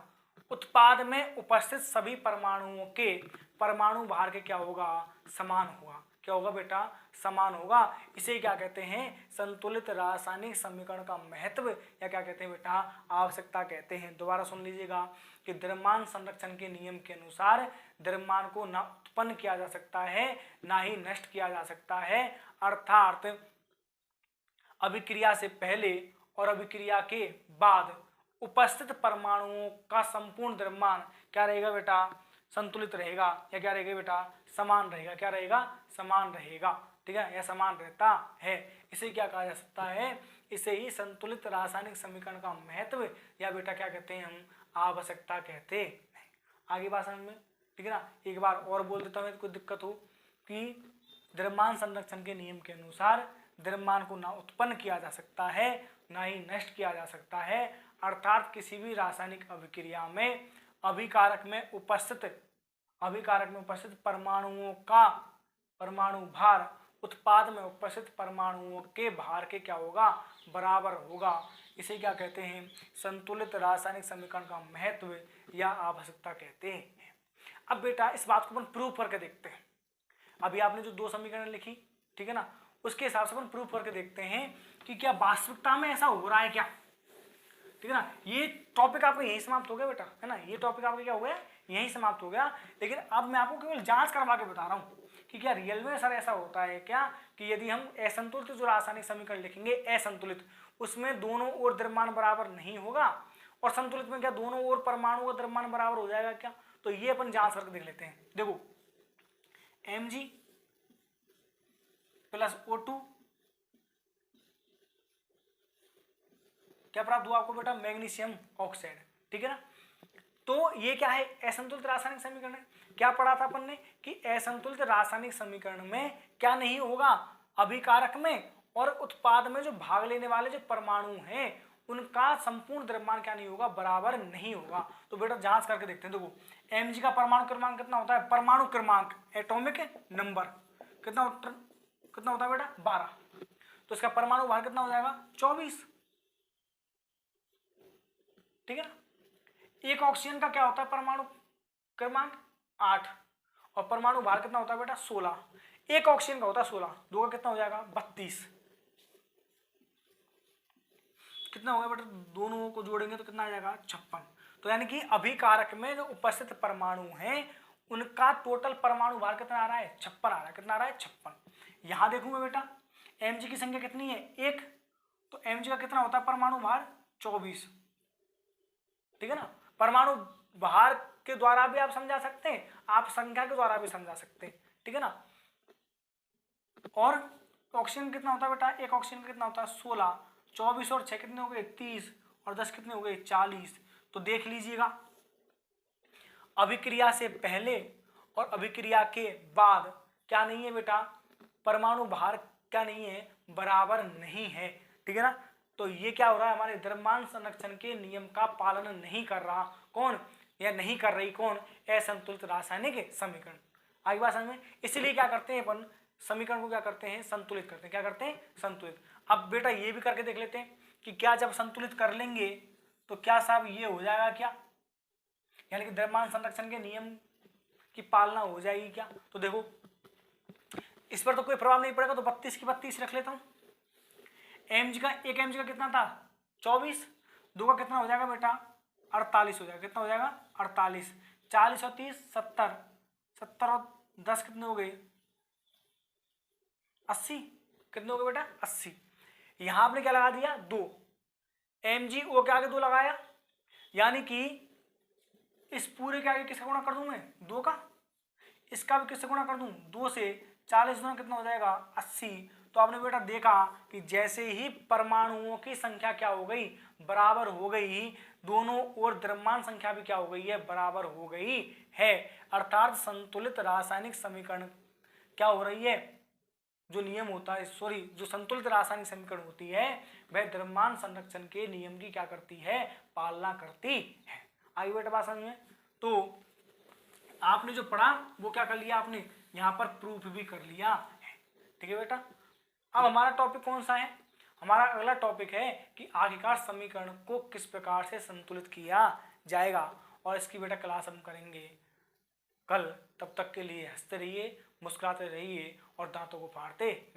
Speaker 1: उत्पाद में उपस्थित सभी परमाणुओं के परमाणु भार के क्या होगा, समान होगा। क्या होगा बेटा, समान होगा। इसे क्या कहते हैं, संतुलित रासायनिक समीकरण का महत्व या क्या कहते हैं बेटा, आवश्यकता कहते हैं। दोबारा सुन लीजिएगा कि द्रव्यमान संरक्षण के नियम के अनुसार द्रव्यमान को ना उत्पन्न किया जा सकता है ना ही नष्ट किया जा सकता है, अर्थात अभिक्रिया से पहले और अभिक्रिया के बाद उपस्थित परमाणुओं का संपूर्ण द्रव्यमान क्या रहेगा बेटा, संतुलित रहेगा या क्या रहेगा बेटा, समान रहेगा। क्या रहेगा, समान रहेगा। ठीक है, यह समान रहता है। इसे क्या कहा जा सकता है, इसे ही संतुलित रासायनिक समीकरण का महत्व या बेटा क्या कहते हैं हम, आवश्यकता कहते हैं। आगे बात समझ में, ठीक है ना। एक बार और बोल देता हूँ, कोई दिक्कत हो, कि द्रव्यमान संरक्षण के नियम के अनुसार द्रव्यमान को ना उत्पन्न किया जा सकता है ना ही नष्ट किया जा सकता है, अर्थात किसी भी रासायनिक अभिक्रिया में अभिकारक में उपस्थित परमाणुओं का परमाणु भार उत्पाद में उपस्थित परमाणुओं के भार के क्या होगा, बराबर होगा। इसे क्या कहते हैं, संतुलित रासायनिक समीकरण का महत्व या आवश्यकता कहते हैं। अब बेटा इस बात को अपन प्रूव करके देखते हैं। अभी आपने जो दो समीकरण लिखी, ठीक है ना, उसके हिसाब से अपन प्रूव करके देखते हैं कि क्या वास्तविकता में ऐसा हो रहा है क्या। ठीक है ना, ये टॉपिक आपका यही समाप्त हो गया बेटा, है ना, ये टॉपिक आपका क्या हो गया, यही समाप्त हो गया। लेकिन अब मैं आपको केवल जांच करवा के बता रहा हूँ कि क्या रियल में सर ऐसा होता है क्या, कि यदि हम असंतुलित जो रासायनिक समीकरण लिखेंगे असंतुलित, उसमें दोनों ओर द्रव्यमान बराबर नहीं होगा, और संतुलित में क्या दोनों ओर परमाणु का द्रव्यमान बराबर हो जाएगा क्या। तो ये अपन जांच करके देख लेते हैं। देखो Mg प्लस O2 क्या प्राप्त हुआ आपको बेटा, मैग्नीशियम ऑक्साइड। ठीक है ना, तो ये क्या है, असंतुलित रासायनिक समीकरण है। क्या पढ़ा था अपन ने कि असंतुलित रासायनिक समीकरण में क्या नहीं होगा, अभिकारक में और उत्पाद में जो भाग लेने वाले जो परमाणु हैं उनका संपूर्ण द्रव्यमान क्या नहीं होगा, बराबर नहीं होगा। तो बेटा जांच करके देखते हैं। देखो Mg का परमाणु क्रमांक कितना होता है, परमाणु क्रमांक एटॉमिक नंबर कितना होता है बेटा, 12। तो इसका परमाणु भार कितना हो जाएगा, 24। ठीक है ना, एक ऑक्सीजन का क्या होता है परमाणु क्रमांक 8 और परमाणु भार कितना होता है बेटा, 16। एक ऑक्सीजन का होता है 16, दो का कितना हो जाएगा, 32। कितना होगा बेटा, दोनों को जोड़ेंगे तो कितना आ जाएगा, 56। तो यानी कि अभिकारक में जो उपस्थित परमाणु हैं उनका टोटल परमाणु भार कितना आ रहा है, 56 आ रहा है। कितना आ रहा है, 56। यहां देखूंगा बेटा Mg की संख्या कितनी है, 1, तो Mg का कितना होता है परमाणु भार, 24। ठीक है ना, परमाणु भार के द्वारा भी आप समझा सकते हैं, आप संख्या के द्वारा भी समझा सकते हैं। ठीक है ना, और ऑक्सीजन कितना होता है बेटा, एक ऑक्सीजन कितना होता है, 16, 24 और 6 कितने हो गए, 30, और 10 कितने हो गए, 40। तो देख लीजिएगा अभिक्रिया से पहले और अभिक्रिया के बाद क्या नहीं है बेटा, परमाणु भार क्या नहीं है, बराबर नहीं है। ठीक है ना, तो ये क्या हो रहा है, हमारे द्रव्यमान संरक्षण के नियम का पालन नहीं कर रहा कौन, या नहीं कर रही कौन, असंतुलित रासायनिक समीकरण। आगे बात समझ में, इसलिए क्या करते हैं अपन, समीकरण को क्या करते हैं, संतुलित करते हैं। क्या करते हैं, संतुलित। अब बेटा ये भी करके देख लेते हैं कि क्या जब संतुलित कर लेंगे तो क्या साहब ये हो जाएगा क्या, यानी कि द्रव्यमान संरक्षण के नियम की पालना हो जाएगी क्या। तो देखो इस पर तो कोई प्रभाव नहीं पड़ेगा, तो 32 की 32 रख लेता हूं। Mg का, एक Mg का कितना था, 24, दो का कितना हो जाएगा बेटा, 48 हो जाएगा। कितना हो जाएगा, 48, 40 और 30 70, 70 और 10 कितने हो गए, 80। कितने हो गए बेटा, 80। यहां आपने क्या लगा दिया, 2। MgO के आगे 2 लगाया, यानी कि इस पूरे के आगे किसका गुणा कर दूं मैं, 2 का, इसका भी किससे गुणा कर दूं, 2 से। 40 गुना कितना हो जाएगा, 80। तो आपने बेटा देखा कि जैसे ही परमाणुओं की संख्या क्या हो गई, बराबर हो गई, दोनों ओर द्रव्यमान संख्या भी क्या हो गई है, बराबर हो गई है। अर्थात संतुलित रासायनिक समीकरण क्या हो रही है, जो नियम होता है, सॉरी, जो संतुलित रासायनिक समीकरण होती है वह द्रव्यमान संरक्षण के नियम की क्या करती है, पालना करती है। आगे बेटा बात समझ में, तो आपने जो पढ़ा वो क्या कर लिया आपने, यहाँ पर प्रूफ भी कर लिया है। ठीक है बेटा, अब हमारा टॉपिक कौन सा है, हमारा अगला टॉपिक है कि आखिरकार समीकरण को किस प्रकार से संतुलित किया जाएगा। और इसकी बेटा क्लास हम करेंगे कल। तब तक के लिए हंसते रहिए, मुस्कुराते रहिए और दांतों को फाड़ते रहिए।